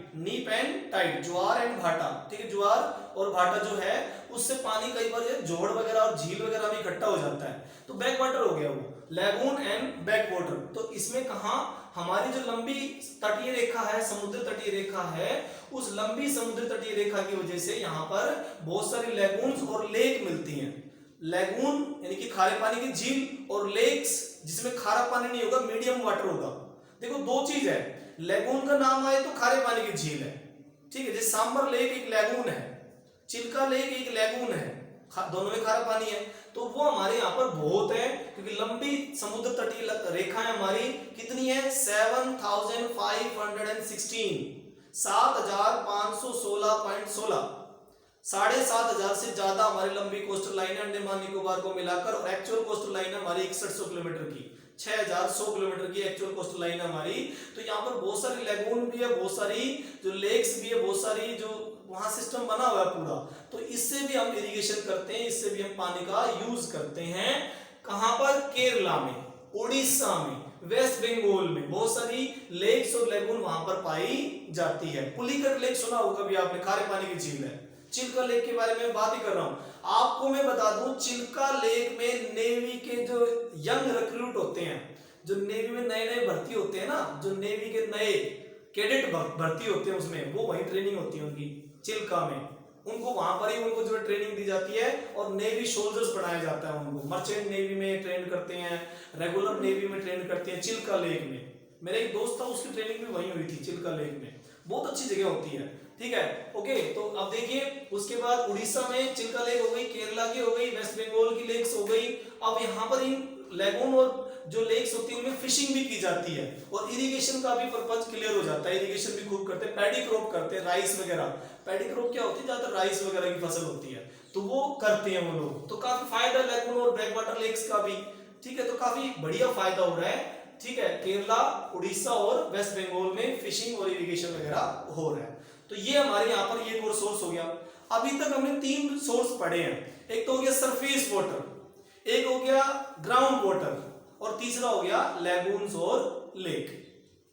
ज्वार एंड भाटा, ठीक है। ज्वार और भाटा जो है उससे पानी कई बार जोड़ वगैरह और झील वगैरह में इकट्ठा हो जाता है, तो बैक वाटर हो गया वो, लेगून एंड बैक वाटर। तो इसमें कहा, हमारी जो लंबी तटीय रेखा है, समुद्र तटीय रेखा है, उस लंबी समुद्र तटीय रेखा की वजह से यहाँ पर बहुत सारी लेगून्स और लेक मिलती हैं। लेगून यानी कि खारे पानी की झील, और लेक्स जिसमें खारा पानी नहीं होगा, मीडियम वाटर होगा। देखो दो चीज है, लेगून का नाम आए तो खारे पानी की झील है, ठीक है। जैसे सांबर लेक एक लेगून है, चिल्का लेक एक लेगून है, दोनों में खारा पानी है। तो वो हमारे यहाँ पर बहुत है, क्योंकि लंबी समुद्र तटीय रेखाएं हमारी कितनी है? 7516, 7516.16, 7500 से ज्यादा हमारी लंबी कोस्टल लाइन है अंडमान निकोबार को मिलाकर, और एक्चुअल कोस्टल लाइन है हमारी 6100 किलोमीटर की, 6100 किलोमीटर की एक्चुअल कोस्टल लाइन है हमारी। तो यहाँ पर बहुत सारी लेगून भी है, बहुत सारी जो लेक्स भी है, बहुत सारी जो वहां सिस्टम बना हुआ है पूरा, तो इससे भी हम इरिगेशन करते हैं, इससे भी हम पानी का यूज करते हैं। कहां पर? केरला में, उड़ीसा में, वेस्ट बंगाल में बहुत सारी लेक्स और लेगून वहां पर पाई जाती है। पुलिकट लेक सुना होगा कभी आपने, खारे पानी की झील है। चिल्का लेक के बारे में बात ही कर रहा हूं, आपको मैं बता दूं, चिल्का लेक में नेवी के जो यंग रिक्रूट होते हैं, जो नेवी में नए नए भर्ती होते हैं ना, जो नेवी के नए कैडेट भर्ती होते हैं, उसमें वो वही ट्रेनिंग होती है उनकी, चिल्का में। उनको वहां पर ही उनको जो ट्रेनिंग दी जाती है, और नेवी सोल्जर्स बनाया जाता है उनको, मर्चेंट नेवी में ट्रेन करते हैं, रेगुलर नेवी में ट्रेन करते हैं चिल्का लेक में। मेरा एक दोस्त था, उसकी ट्रेनिंग भी वहीं हुई थी चिल्का लेक में, बहुत अच्छी जगह होती है, ठीक है। ओके, तो अब देखिए उसके बाद उड़ीसा में चिल्का लेक हो गई, केरला की हो गई, वेस्ट बंगाल की लेक्स हो गई। अब यहाँ पर इन लेगून और जो लेक्स होती है उनमें फिशिंग भी की जाती है, और इरिगेशन का भी पर्पज क्लियर हो जाता है, इरिगेशन भी खूब करते हैं, पैडी क्रॉप करते हैं, राइस वगैरह। पैडी क्रॉप क्या होती है? ज्यादातर राइस वगैरह की फसल होती है, तो वो करते हैं वो लोग। तो काफी फायदा लेगून और बैक वाटर लेक्स का भी, ठीक है, तो काफी बढ़िया फायदा हो रहा है, ठीक है। केरला, उड़ीसा और वेस्ट बंगाल में फिशिंग और इरिगेशन वगैरह हो रहा है। तो ये हमारे यहाँ पर ये एक और सोर्स हो गया। अभी तक हमने 3 सोर्स पढ़े हैं, एक तो हो गया सरफेस वाटर, एक हो गया ग्राउंड वाटर, और तीसरा हो गया लेगून्स और लेक।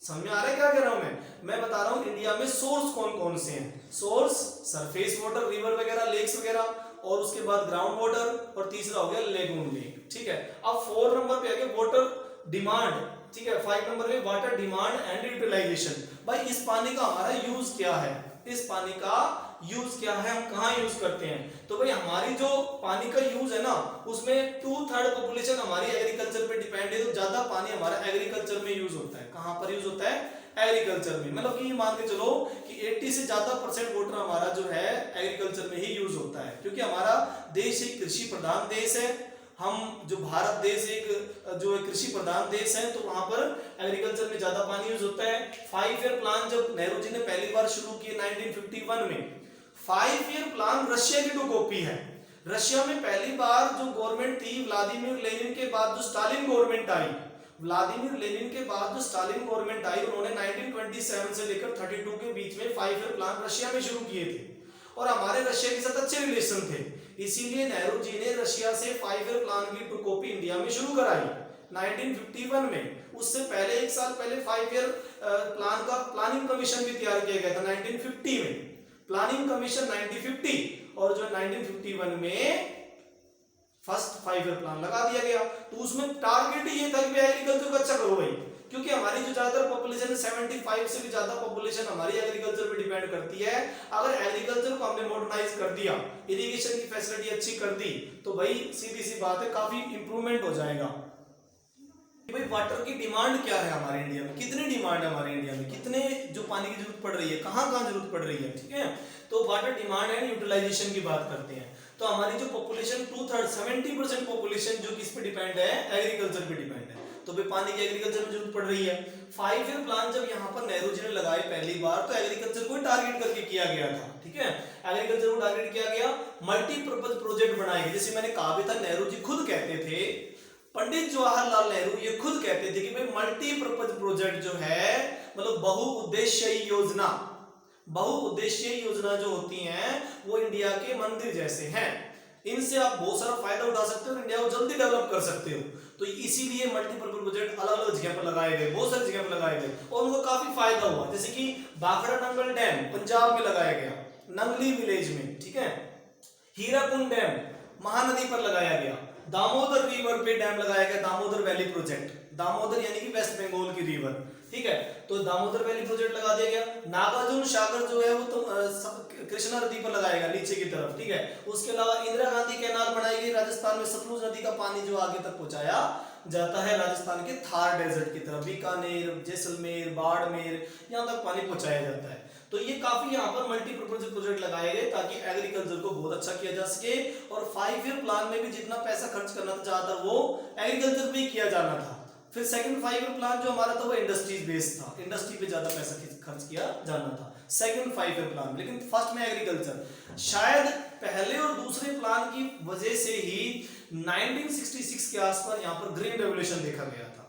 समझ में आ रहा है क्या कह रहा हूं मैं बता रहा हूं इंडिया में सोर्स कौन कौन से हैं। सोर्स सरफेस वाटर, रिवर वगैरह, लेक्स वगैरह, और उसके बाद ग्राउंड वाटर, और तीसरा हो गया लेगून लेक, ठीक है। अब 4 नंबर पे आ गया वाटर डिमांड, ठीक है। 5 नंबर पे वाटर डिमांड एंड यूटिलाइजेशन। भाई इस पानी का हमारा यूज क्या है, इस पानी का यूज क्या है, हम कहाँ यूज करते हैं। तो भाई हमारी जो पानी का यूज है ना, उसमें 2/3 पॉपुलेशन हमारी एग्रीकल्चर पे डिपेंड है, तो ज्यादा पानी हमारा एग्रीकल्चर में यूज होता है। कहाँ पर यूज होता है? एग्रीकल्चर में। मतलब कि मान के चलो कि 80 से ज्यादा % वाटर हमारा जो है एग्रीकल्चर में ही यूज होता है, क्योंकि हमारा देश एक कृषि प्रधान देश है। हम जो भारत देश एक जो है कृषि प्रधान देश है, तो वहां पर एग्रीकल्चर में ज्यादा पानी यूज होता है। 5 ईयर प्लान जब नेहरू जी ने पहली बार शुरू किए 1951 में, 5 ईयर प्लान रशिया की 2 कॉपी है। रशिया में पहली बार जो गवर्नमेंट थी व्लादिमीर लेनिन के बाद जो स्टालिन गवर्नमेंट आई, व्लादिमीर लेनिन के बाद जो स्टालिन गवर्नमेंट आई, उन्होंने 1927 से लेकर 32 के बीच में 5 ईयर प्लान रशिया में शुरू किए थे और हमारे रशिया के साथ अच्छे रिलेशन थे। इसीलिए नेहरू जी ने रशिया से 5 ईयर प्लान की 2 कॉपी इंडिया में शुरू कराई 1951 में। उससे पहले 1 साल पहले 5 ईयर प्लान का प्लानिंग कमीशन भी तैयार किया गया था 1950 में, प्लानिंग कमीशन 1950, और जो 1951 में फर्स्ट 5 ईयर प्लान लगा दिया गया। तो उसमें टारगेट ये था कि एग्रीकल्चर को अच्छा करो भाई, क्योंकि हमारी जो ज्यादातर पॉपुलेशन है 75 से भी ज्यादा पॉपुलेशन हमारी एग्रीकल्चर पे डिपेंड करती है। अगर एग्रीकल्चर को हमने मॉडर्नाइज कर दिया, इरिगेशन की फैसिलिटी अच्छी कर दी, तो भाई सीधी सी बात है काफी इंप्रूवमेंट हो जाएगा। भाई वाटर की डिमांड क्या है हमारे इंडिया में, कितनी डिमांड है हमारे इंडिया में, कितने जो पानी की जरूरत पड़ रही है, कहाँ कहाँ जरूरत पड़ रही है, ठीक है। तो वाटर डिमांड एंड यूटिलाइजेशन की बात करते हैं। तो हमारी जो पॉपुलेशन 70% पॉपुलेशन जो किस पे डिपेंड है, एग्रीकल्चर पे डिपेंड है। तो भाई पानी की एग्रीकल्चर में जरूरत पड़ रही है। 5 ईयर प्लान जब यहाँ पर नेहरू जी ने लगाए पहली बार, तो एग्रीकल्चर को टारगेट करके किया गया था, ठीक है। एग्रीकल्चर को टारगेट किया गया, मल्टीपर्पज प्रोजेक्ट बनाए गए। जैसे मैंने कहा भी था, नेहरू जी खुद कहते थे, पंडित जवाहरलाल नेहरू ये खुद कहते थे कि भाई मल्टीपर्पज प्रोजेक्ट जो है, मतलब बहुउद्देश्यीय योजना, बहुउद्देश्यीय योजना जो होती हैं वो इंडिया के मंदिर जैसे हैं, इनसे आप बहुत सारा फायदा उठा सकते हो, इंडिया को जल्दी डेवलप कर सकते हो। तो इसीलिए मल्टीपर्पज प्रोजेक्ट अलग अलग जगह पर लगाए गए, बहुत सारी जगह पर लगाए गए और उनको काफी फायदा हुआ। जैसे कि भाखड़ा नंगल डैम पंजाब में लगाया गया, नंगली विलेज में, ठीक है। हीराकुंड डैम महानदी पर लगाया गया। दामोदर रिवर पे डैम लगाया गया, दामोदर वैली प्रोजेक्ट, दामोदर यानी कि वेस्ट बंगाल की रिवर, ठीक है। तो दामोदर वैली प्रोजेक्ट लगा दिया गया। नागार्जुन सागर जो है वो तो कृष्णा नदी पर लगाया गया नीचे की तरफ, ठीक है। उसके अलावा इंदिरा गांधी कैनाल बनाई गई राजस्थान में, सतलुज नदी का पानी जो आगे तक पहुंचाया जाता है राजस्थान के थार डेजर्ट की तरफ, बीकानेर, जैसलमेर, बाड़मेर, यहाँ तक पानी पहुंचाया जाता है। तो ये काफी यहाँ पर मल्टीपर्पज प्रोजेक्ट लगाए गए ताकि एग्रीकल्चर को बहुत अच्छा किया जा सके। और 5 ईयर प्लान में भी जितना पैसा खर्च करना था ज्यादातर वो एग्रीकल्चर पे ही किया जाना था। फिर सेकंड 5 ईयर प्लान जो हमारा था वो इंडस्ट्रीज बेस्ड था, इंडस्ट्री पे ज्यादा पैसा खर्च किया जाना था सेकंड 5 ईयर प्लान, लेकिन फर्स्ट में एग्रीकल्चर। शायद पहले और दूसरे प्लान की वजह से ही 1966 के आसपास यहाँ पर ग्रीन रेवोल्यूशन देखा गया था,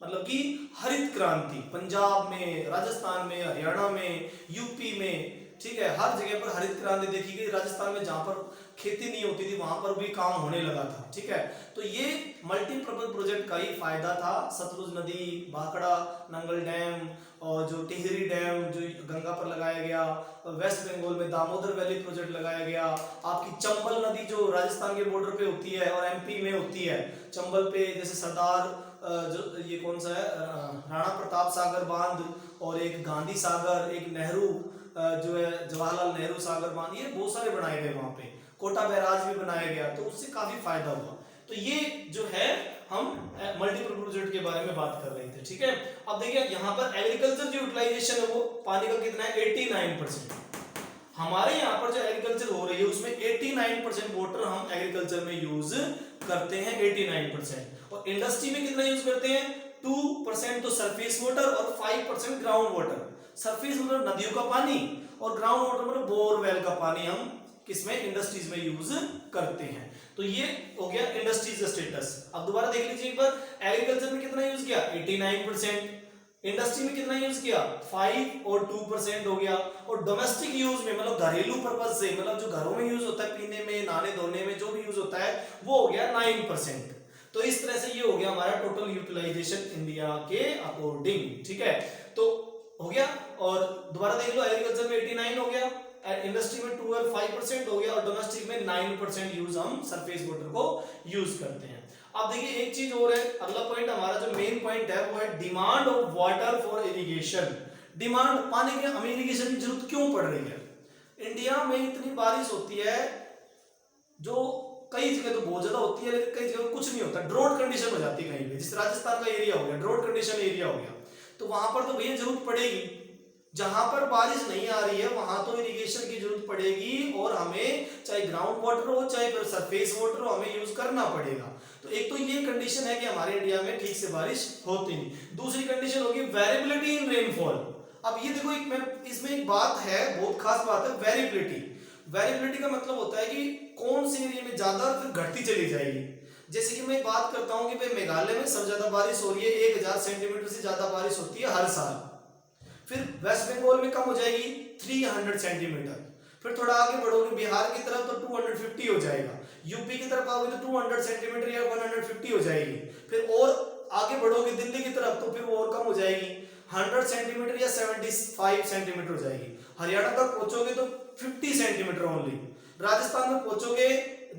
मतलब कि हरित क्रांति। पंजाब में, राजस्थान में, हरियाणा में, यूपी में, ठीक है, हर जगह पर हरित क्रांति देखी गई। राजस्थान में जहां पर खेती नहीं होती थी वहां पर भी काम होने लगा था, ठीक है। तो ये मल्टीपर्पज प्रोजेक्ट का ही फायदा था। सतलुज नदी, भाखड़ा नंगल डैम और जो टिहरी डैम जो गंगा पर लगाया गया, वेस्ट बंगाल में दामोदर वैली प्रोजेक्ट लगाया गया। आपकी चंबल नदी जो राजस्थान के बॉर्डर पे होती है और एमपी में होती है, चंबल पे जैसे सरदार जो ये कौन सा है, राणा प्रताप सागर बांध, और एक गांधी सागर, एक नेहरू जो है जवाहरलाल नेहरू सागर बांध, ये बहुत सारे बनाए गए वहां पे। कोटा बैराज भी बनाया गया, तो उससे काफी फायदा हुआ। तो ये जो है हम मल्टीपर्पज प्रोजेक्ट के बारे में बात कर रहे थे, ठीक है। अब देखिए यहाँ पर एग्रीकल्चर जो यूटिलाइजेशन है वो पानी का कितना है, 89%। हमारे यहाँ पर जो एग्रीकल्चर हो रही है उसमें 89% वाटर हम एग्रीकल्चर में यूज करते हैं, 89%। और इंडस्ट्री में कितना यूज करते हैं, 2% तो सरफेस वाटर और 5% ग्राउंड वाटर। सरफेस मतलब नदियों का पानी और ग्राउंड वाटर मतलब बोरवेल का पानी हम किसमें, इंडस्ट्रीज में यूज करते हैं। तो ये हो गया इंडस्ट्रीज स्टेटस। अब दोबारा देख लीजिए एक बार, एग्रीकल्चर में कितना यूज किया, 89%, इंडस्ट्री में कितना यूज किया, 5 और 2% हो गया। और डोमेस्टिक यूज में मतलब घरेलू पर्पज से, मतलब जो घरों में यूज होता है, पीने में, नहाने धोने में जो भी यूज होता है, वो हो गया 9%। तो इस तरह से ये हो गया हमारा टोटल यूटिलाइजेशन इंडिया के अकॉर्डिंग, ठीक है। तो हो गया, और दोबारा देख लो, एग्रीकल्चर में 89 हो गया, इंडस्ट्री में 2 और 5% हो गया, और डोमेस्टिक में 9% यूज हम सरफेस वाटर को यूज करते हैं। अब देखिए एक चीज और है, अगला पॉइंट हमारा जो मेन पॉइंट है वो है demand of water for irrigation. Demand, पानी की हमें इरिगेशन की जरूरत क्यों पड़ रही है। इंडिया में इतनी बारिश होती है, जो कई जगह तो बहुत ज्यादा होती है, लेकिन कई जगह कुछ नहीं होता, ड्रॉट कंडीशन हो जाती है कहीं पे। जैसे राजस्थान का एरिया हो गया, ड्रॉट कंडीशन एरिया हो गया। तो वहां पर तो भैया जरूरत पड़ेगी। जहां पर बारिश नहीं आ रही है वहां तो इरिगेशन की जरूरत पड़ेगी, और हमें चाहे ग्राउंड वाटर हो चाहे फिर सरफेस वाटर हो, हमें यूज करना पड़ेगा। तो एक तो ये कंडीशन है कि हमारे इंडिया में ठीक से बारिश होती नहीं। दूसरी कंडीशन होगी वेरिएबिलिटी इन रेनफॉल। अब ये देखो, इसमें एक बात है, बहुत खास बात है, वेरिएबिलिटी। वेरिएबिलिटी का मतलब होता है कि कौन से एरिया में ज्यादा और फिर घटती चली जाएगी। जैसे कि मैं बात करता हूं कि भाई मेघालय में सबसे ज्यादा बारिश हो रही है, 1000 सेंटीमीटर से ज्यादा बारिश होती है हर साल। फिर वेस्ट बंगाल में कम हो जाएगी 300 सेंटीमीटर। फिर थोड़ा आगे बढ़ोगे बिहार की तरफ तो 250 हो जाएगा। यूपी की तरफ आओगे तो 200 सेंटीमीटर या 150 हो जाएगी। फिर और आगे बढ़ोगे दिल्ली की तरफ तो फिर वो और कम हो जाएगी, 100 सेंटीमीटर या 75 सेंटीमीटर हो जाएगी। हरियाणा तक पहुंचोगे तो 50 सेंटीमीटर ओनली। राजस्थान में पहुंचोगे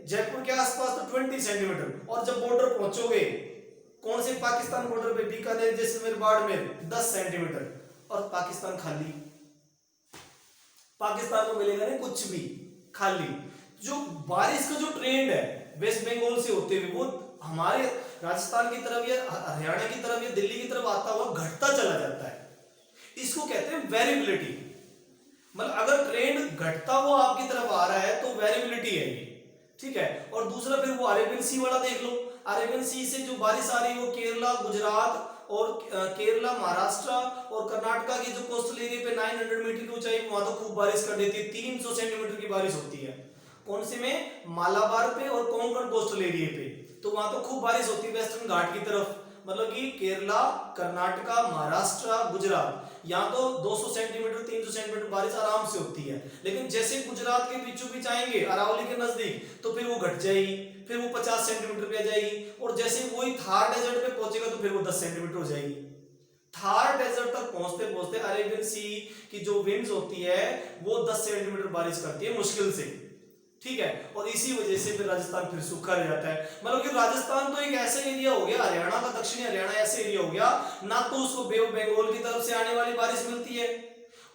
जयपुर के आसपास तो 20 सेंटीमीटर। और जब बॉर्डर पहुंचोगे कौन से पाकिस्तान बॉर्डर पे, बीकानेर जैसलमेर बाड़मेर, 10 सेंटीमीटर। और पाकिस्तान खाली, पाकिस्तान को मिलेगा नहीं कुछ भी, खाली। जो बारिश का जो ट्रेंड है वेस्ट बंगाल से होते हुए वो हमारे राजस्थान की तरफ या हरियाणा की तरफ या दिल्ली की तरफ आता हुआ घटता चला जाता है। इसको कहते हैं वेरिएबिलिटी। मतलब अगर ट्रेंड घटता हुआ आपकी तरफ आ रहा है तो वेरिएबिलिटी है ये, ठीक है। और दूसरा फिर वो अरेबियन सी वाला देख लो। अरेबियन सी से जो बारिश आ रही है वो केरला, गुजरात और केरला, महाराष्ट्र और कर्नाटका की जो कोस्टल एरिया पे 900 मीटर की ऊंचाई वहां तो खूब बारिश कर देती है, 300 सेंटीमीटर की बारिश होती है। कौन से में, मालाबार पे और कोंकण कोस्टल एरिया पे, तो वहां तो खूब बारिश होती है वेस्टर्न घाट की तरफ। मतलब कि केरला, कर्नाटका, महाराष्ट्र, गुजरात, यहाँ तो 200 सेंटीमीटर 300 सेंटीमीटर बारिश आराम से होती है। लेकिन जैसे गुजरात के बीचों बीच आएंगे अरावली के नजदीक तो फिर वो घट जाएगी, फिर वो 50 सेंटीमीटर पे आ जाएगी। और जैसे वही थार डेजर्ट पे पहुंचेगा तो फिर वो 10 सेंटीमीटर हो जाएगी। थार डेजर्ट तक पहुंचते पहुंचते अरेबियन सी की जो विंड्स होती है वो 10 सेंटीमीटर बारिश करती है मुश्किल से, ठीक है। और इसी वजह से फिर राजस्थान फिर सूखा रह जाता है। मतलब कि राजस्थान तो एक ऐसा एरिया हो गया, हरियाणा का दक्षिणी हरियाणा ऐसा एरिया हो गया, ना तो उसको बे ऑफ बंगाल की तरफ से आने वाली बारिश मिलती है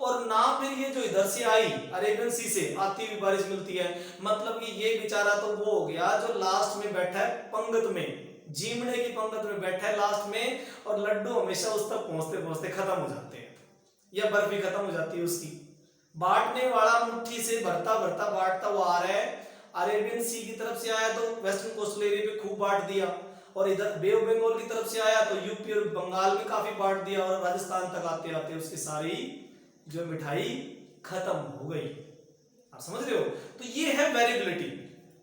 और ना फिर ये जो इधर से आई अरेबियन सी से आती हुई बारिश मिलती है। मतलब कि ये बेचारा तो वो हो गया जो लास्ट में बैठा है पंगत में, जीमड़े की पंगत में बैठा है लास्ट में, और लड्डू हमेशा उस तक पहुंचते पहुंचते खत्म हो जाते हैं, या बर्फी खत्म हो जाती है उसकी। बांटने वाला मुट्ठी से भरता भरता बांटता हुआ आ रहा है। अरेबियन सी की तरफ से आया तो वेस्टर्न कोस्टल एरिया पे खूब बांट दिया, और इधर बे ऑफ बंगाल की तरफ से आया तो यूपी और बंगाल में काफी बांट दिया, और राजस्थान तक आते आते उसकी सारी जो मिठाई खत्म हो गई। आप समझ रहे हो? तो ये है वेरिएबिलिटी।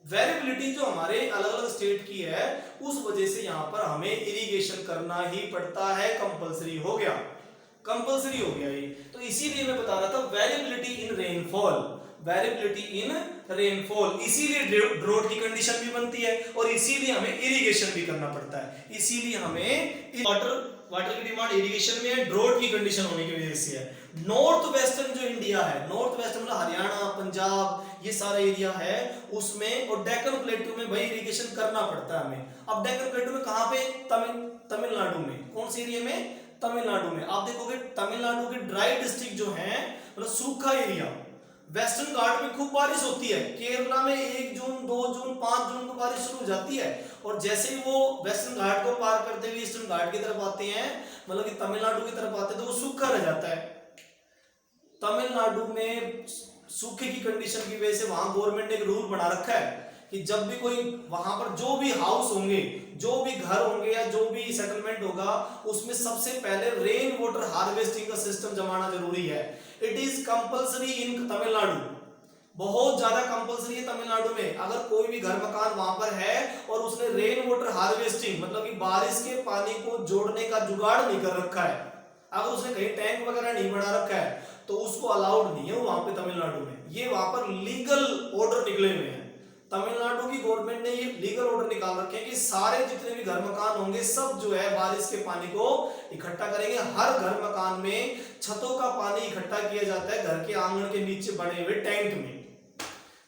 वेरिएबिलिटी जो हमारे अलग अलग स्टेट की है उस वजह से यहाँ पर हमें इरिगेशन करना ही पड़ता है, कंपलसरी हो गया, कंपलसरी हो गया ये। तो इसीलिए मैं बता रहा था variability in rainfall, variability in rainfall, इसीलिए ड्रॉट की कंडीशन भी बनती है और इसीलिए हमें इरिगेशन भी करना पड़ता है। इसीलिए हमें वाटर की डिमांड इरिगेशन में है, ड्रॉट की कंडीशन होने की वजह से है। नॉर्थ वेस्टर्न जो इंडिया है, नॉर्थ वेस्टर्न मतलब हरियाणा, पंजाब, ये सारा एरिया है उसमें, और डेक्कन प्लेटू में भाई इरिगेशन करना पड़ता है हमें। अब डेक्कन प्लेटू में कहां पे, तमिलनाडु में। कौन से एरिया में? तमिलनाडु में। आप देखोगे तमिलनाडु के ड्राई डिस्ट्रिक्ट जो है, मतलब सूखा एरिया, वेस्टर्न घाट में खूब बारिश होती है। केरला में 1 जून 2 जून 5 जून को बारिश शुरू हो जाती है, और जैसे ही वो वेस्टर्न घाट को पार करते हुए ईस्टर्न घाट की तरफ आते हैं, मतलब कि तमिलनाडु की तरफ आते हैं, तो वो सूखा रह जाता है। तमिलनाडु में सूखे की कंडीशन की वजह से वहां गवर्नमेंट ने एक रूल बना रखा है कि जब भी कोई वहां पर जो भी हाउस होंगे, जो भी घर होंगे या जो भी सेटलमेंट होगा, उसमें सबसे पहले रेन वाटर हार्वेस्टिंग का सिस्टम जमाना जरूरी है। इट इज कंपलसरी इन तमिलनाडु, बहुत ज्यादा कंपलसरी है तमिलनाडु में। अगर कोई भी घर मकान वहां पर है और उसने रेन वाटर हार्वेस्टिंग मतलब कि बारिश के पानी को जोड़ने का जुगाड़ नहीं कर रखा है, अगर उसने कहीं टैंक वगैरह नहीं बना रखा है, तो उसको अलाउड नहीं है वहां पे तमिलनाडु में। ये वहां पर लीगल ऑर्डर निकले हुए हैं, तमिलनाडु की गवर्नमेंट ने ये लीगल ऑर्डर निकाल रखे हैं कि सारे जितने भी घर मकान होंगे सब जो है बारिश के पानी को इकट्ठा करेंगे। हर घर मकान में छतों का पानी इकट्ठा किया जाता है घर के आंगन के नीचे बने हुए टैंक में।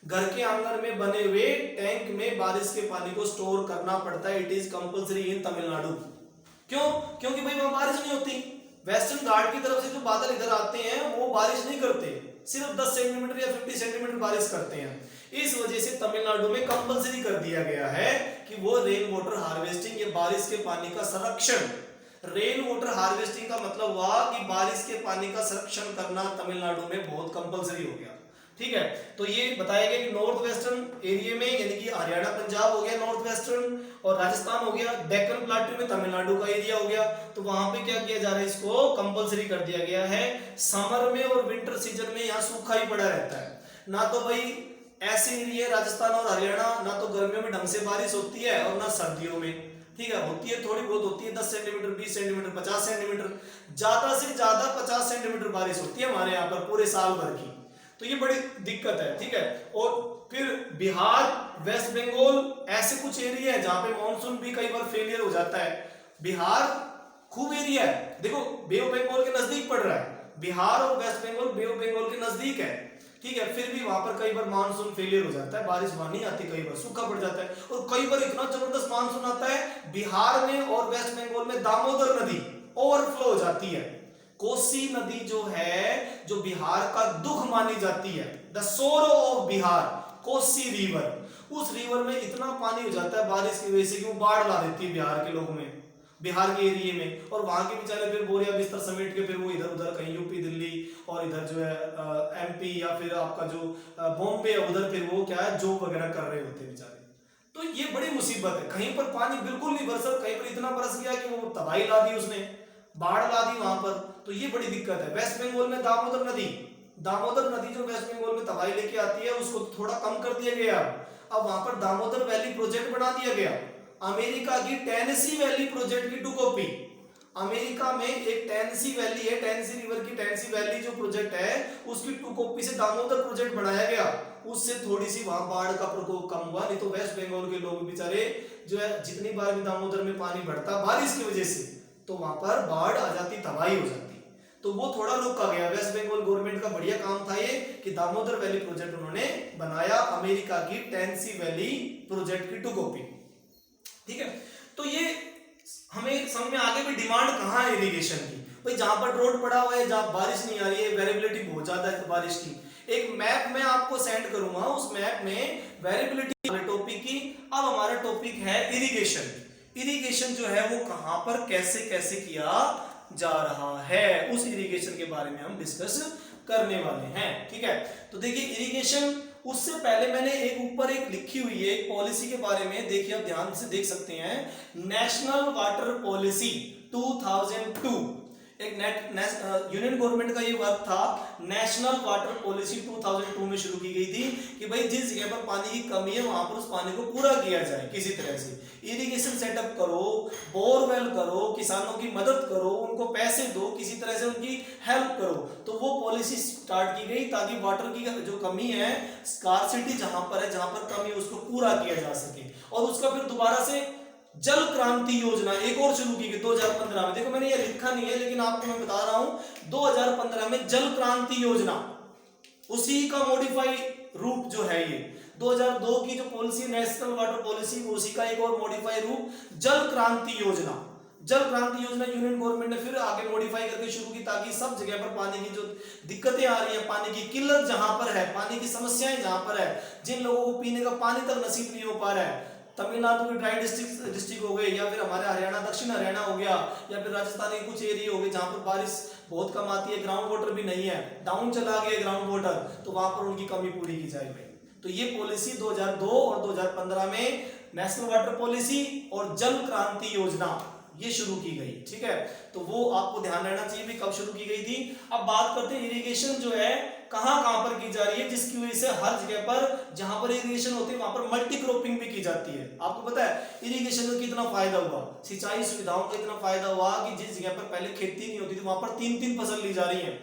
घर के आंगन में बने हुए टैंक में बारिश के पानी को स्टोर करना पड़ता है। इट इज कंपलसरी इन तमिलनाडु। क्यों? क्योंकि भाई वहां बारिश नहीं होती। वेस्टर्न घाट की तरफ से जो बादल इधर आते हैं वो बारिश नहीं करते, सिर्फ 10 सेंटीमीटर या 50 सेंटीमीटर बारिश करते हैं। इस वजह से तमिलनाडु में कंपलसरी कर दिया गया है कि वो रेन वाटर हार्वेस्टिंग या बारिश के पानी का संरक्षण रेन वाटर हार्वेस्टिंग का मतलब हुआ कि बारिश के पानी का संरक्षण करना तमिलनाडु में बहुत कंपलसरी हो गया। ठीक है, तो ये बताया गया कि नॉर्थ वेस्टर्न एरिया में यानी कि हरियाणा पंजाब हो गया नॉर्थ वेस्टर्न, और राजस्थान हो गया, डेक्कन प्लाटू में तमिलनाडु का एरिया हो गया, तो वहां पे क्या किया जा रहा है, इसको कंपलसरी कर दिया गया है। समर में और विंटर सीजन में यहाँ सूखा ही पड़ा रहता है, ना तो भाई ऐसे एरिया राजस्थान और हरियाणा, ना तो गर्मियों में ढंग से बारिश होती है और ना सर्दियों में। ठीक है, होती है थोड़ी बहुत होती है, 10 सेंटीमीटर 20 सेंटीमीटर 50 सेंटीमीटर, ज्यादा से ज्यादा 50 सेंटीमीटर बारिश होती है हमारे यहाँ पर पूरे साल भर की, तो ये बड़ी दिक्कत है। ठीक है, और फिर बिहार, वेस्ट बंगाल ऐसे कुछ एरिया है जहां पे मानसून भी कई बार फेलियर हो जाता है। बिहार खूब एरिया है, देखो बे ऑफ बंगाल के नजदीक पड़ रहा है, बिहार और वेस्ट बंगाल बे ऑफ बंगाल के नजदीक है। ठीक है, फिर भी वहां पर कई बार मानसून फेलियर हो जाता है, बारिश वहां नहीं आती, कई बार सूखा पड़ जाता है, और कई बार इतना जबरदस्त मानसून आता है बिहार में और वेस्ट बंगाल में दामोदर नदी ओवरफ्लो हो जाती है। कोसी नदी जो है, जो बिहार का दुख मानी जाती है, द सोरो ऑफ बिहार, कोसी रिवर, उस रिवर में इतना पानी हो जाता है बारिश की वजह से कि वो बाढ़ ला देती है बिहार के लोगों में, बिहार के एरिया में, और वहां के बेचारे फिर बोरिया बिस्तर समेट के फिर वो इधर उधर कहीं यूपी दिल्ली और इधर जो है एमपी या फिर आपका जो बॉम्बे है उधर फिर वो क्या है जॉब वगैरह कर रहे होते हैं बेचारे। तो ये बड़ी मुसीबत है, कहीं पर पानी बिल्कुल नहीं बरसा, कहीं पर इतना बरस गया कि वो तबाही ला दी, उसने बाढ़ ला दी वहां पर, तो ये बड़ी दिक्कत है। वेस्ट बंगाल में दामोदर नदी, दामोदर नदी जो वेस्ट बंगाल में तबाही लेके आती है उसको थोड़ा कम कर दिया गया, अब वहां पर दामोदर वैली प्रोजेक्ट बना दिया गया। अमेरिका की टेनेसी वैली प्रोजेक्ट की 2 कॉपी, अमेरिका में एक टेनेसी वैली है, टेनेसी रिवर की टेनेसी वैली जो प्रोजेक्ट है उसकी 2 कॉपी से दामोदर प्रोजेक्ट बनाया गया, उससे थोड़ी सी वहां बाढ़ का प्रकोप कम हुआ, नहीं तो वेस्ट बंगाल के लोग बेचारे जो है जितनी बार भी दामोदर में पानी बढ़ता बारिश की वजह से तो वहां पर बाढ़ आ जाती, तबाही हो जाती, तो वो थोड़ा रोका गया। वेस्ट बंगाल गवर्नमेंट का बढ़िया काम था ये कि दामोदर वैली प्रोजेक्ट उन्होंने बनाया, अमेरिका की टेनेसी वैली प्रोजेक्ट की 2 कॉपी। ठीक है, तो ये हमें समझ में आगे भी डिमांड कहाँ है इरिगेशन की, भाई जहां पर रोड पड़ा हुआ है, जहां बारिश नहीं आ रही है, वेरिएबिलिटी बहुत ज्यादा है बारिश की, एक मैप मैं आपको सेंड करूंगा, उस मैप में वेरिएबिलिटी टॉपिक की। अब हमारा टॉपिक है इरिगेशन, इरिगेशन जो है वो कहां पर कैसे कैसे किया जा रहा है, उस इरिगेशन के बारे में हम डिस्कस करने वाले हैं। ठीक है, तो देखिए इरिगेशन, उससे पहले मैंने एक ऊपर एक लिखी हुई है एक पॉलिसी के बारे में, देखिए आप ध्यान से देख सकते हैं, नेशनल वाटर पॉलिसी 2002, एक यूनियन गवर्नमेंट का ये वर्क था, नेशनल वाटर पॉलिसी 2002 में शुरू की गई थी कि भाई जिस जगह पर पानी की कमी है वहां पर उस पानी को पूरा किया जाए, किसी तरह से इरिगेशन सेटअप करो, बोरवेल करो, किसानों की मदद करो, उनको पैसे दो, किसी तरह से उनकी हेल्प करो, तो वो पॉलिसी स्टार्ट की गई ताकि वाटर की जो कमी है, स्कार्सिटी जहां पर है, जहां पर कमी है उसको पूरा किया जा सके। और उसका फिर दोबारा से जल क्रांति योजना एक और शुरू की गई 2015 में, देखो मैंने ये लिखा नहीं है लेकिन आपको मैं बता रहा हूं 2015 में जल क्रांति योजना, उसी का मॉडिफाई रूप जो है ये 2002 की जो पॉलिसी नेशनल वाटर पॉलिसी, उसी का एक और मॉडिफाई रूप जल क्रांति योजना। जल क्रांति योजना यूनियन गवर्नमेंट ने फिर आगे मॉडिफाई करके शुरू की ताकि सब जगह पर पानी की जो दिक्कतें आ रही है, पानी की किल्लत जहां पर है, पानी की समस्याएं जहां पर है, जिन लोगों को पीने का पानी तक नसीब नहीं हो पा रहा है, तमिलनाडु की ड्राई डिस्ट्रिक्ट हो गए, या फिर हमारे हरियाणा दक्षिण हरियाणा हो गया, या फिर राजस्थान के कुछ एरिया हो गए जहां पर बारिश बहुत कम आती है, ग्राउंड वाटर भी नहीं है, डाउन चला गया ग्राउंड वाटर, तो वहां पर उनकी कमी पूरी की जाएगी। तो ये पॉलिसी 2002 और 2015 में नेशनल वाटर पॉलिसी और जल क्रांति योजना ये शुरू की गई। ठीक है, तो वो आपको ध्यान रहना चाहिए भी कब शुरू की गई थी। अब बात करते हैं इरिगेशन जो है कहां कहां पर की जा रही है, जिसकी वजह से हर जगह पर जहां पर इरिगेशन होती है वहां पर मल्टी क्रॉपिंग भी की जाती है। आपको पता है इरिगेशन का कितना फायदा हुआ, सिंचाई सुविधाओं का इतना फायदा हुआ कि जिस जगह पर पहले खेती नहीं होती थी वहां पर 3-3 फसल ली जा रही है,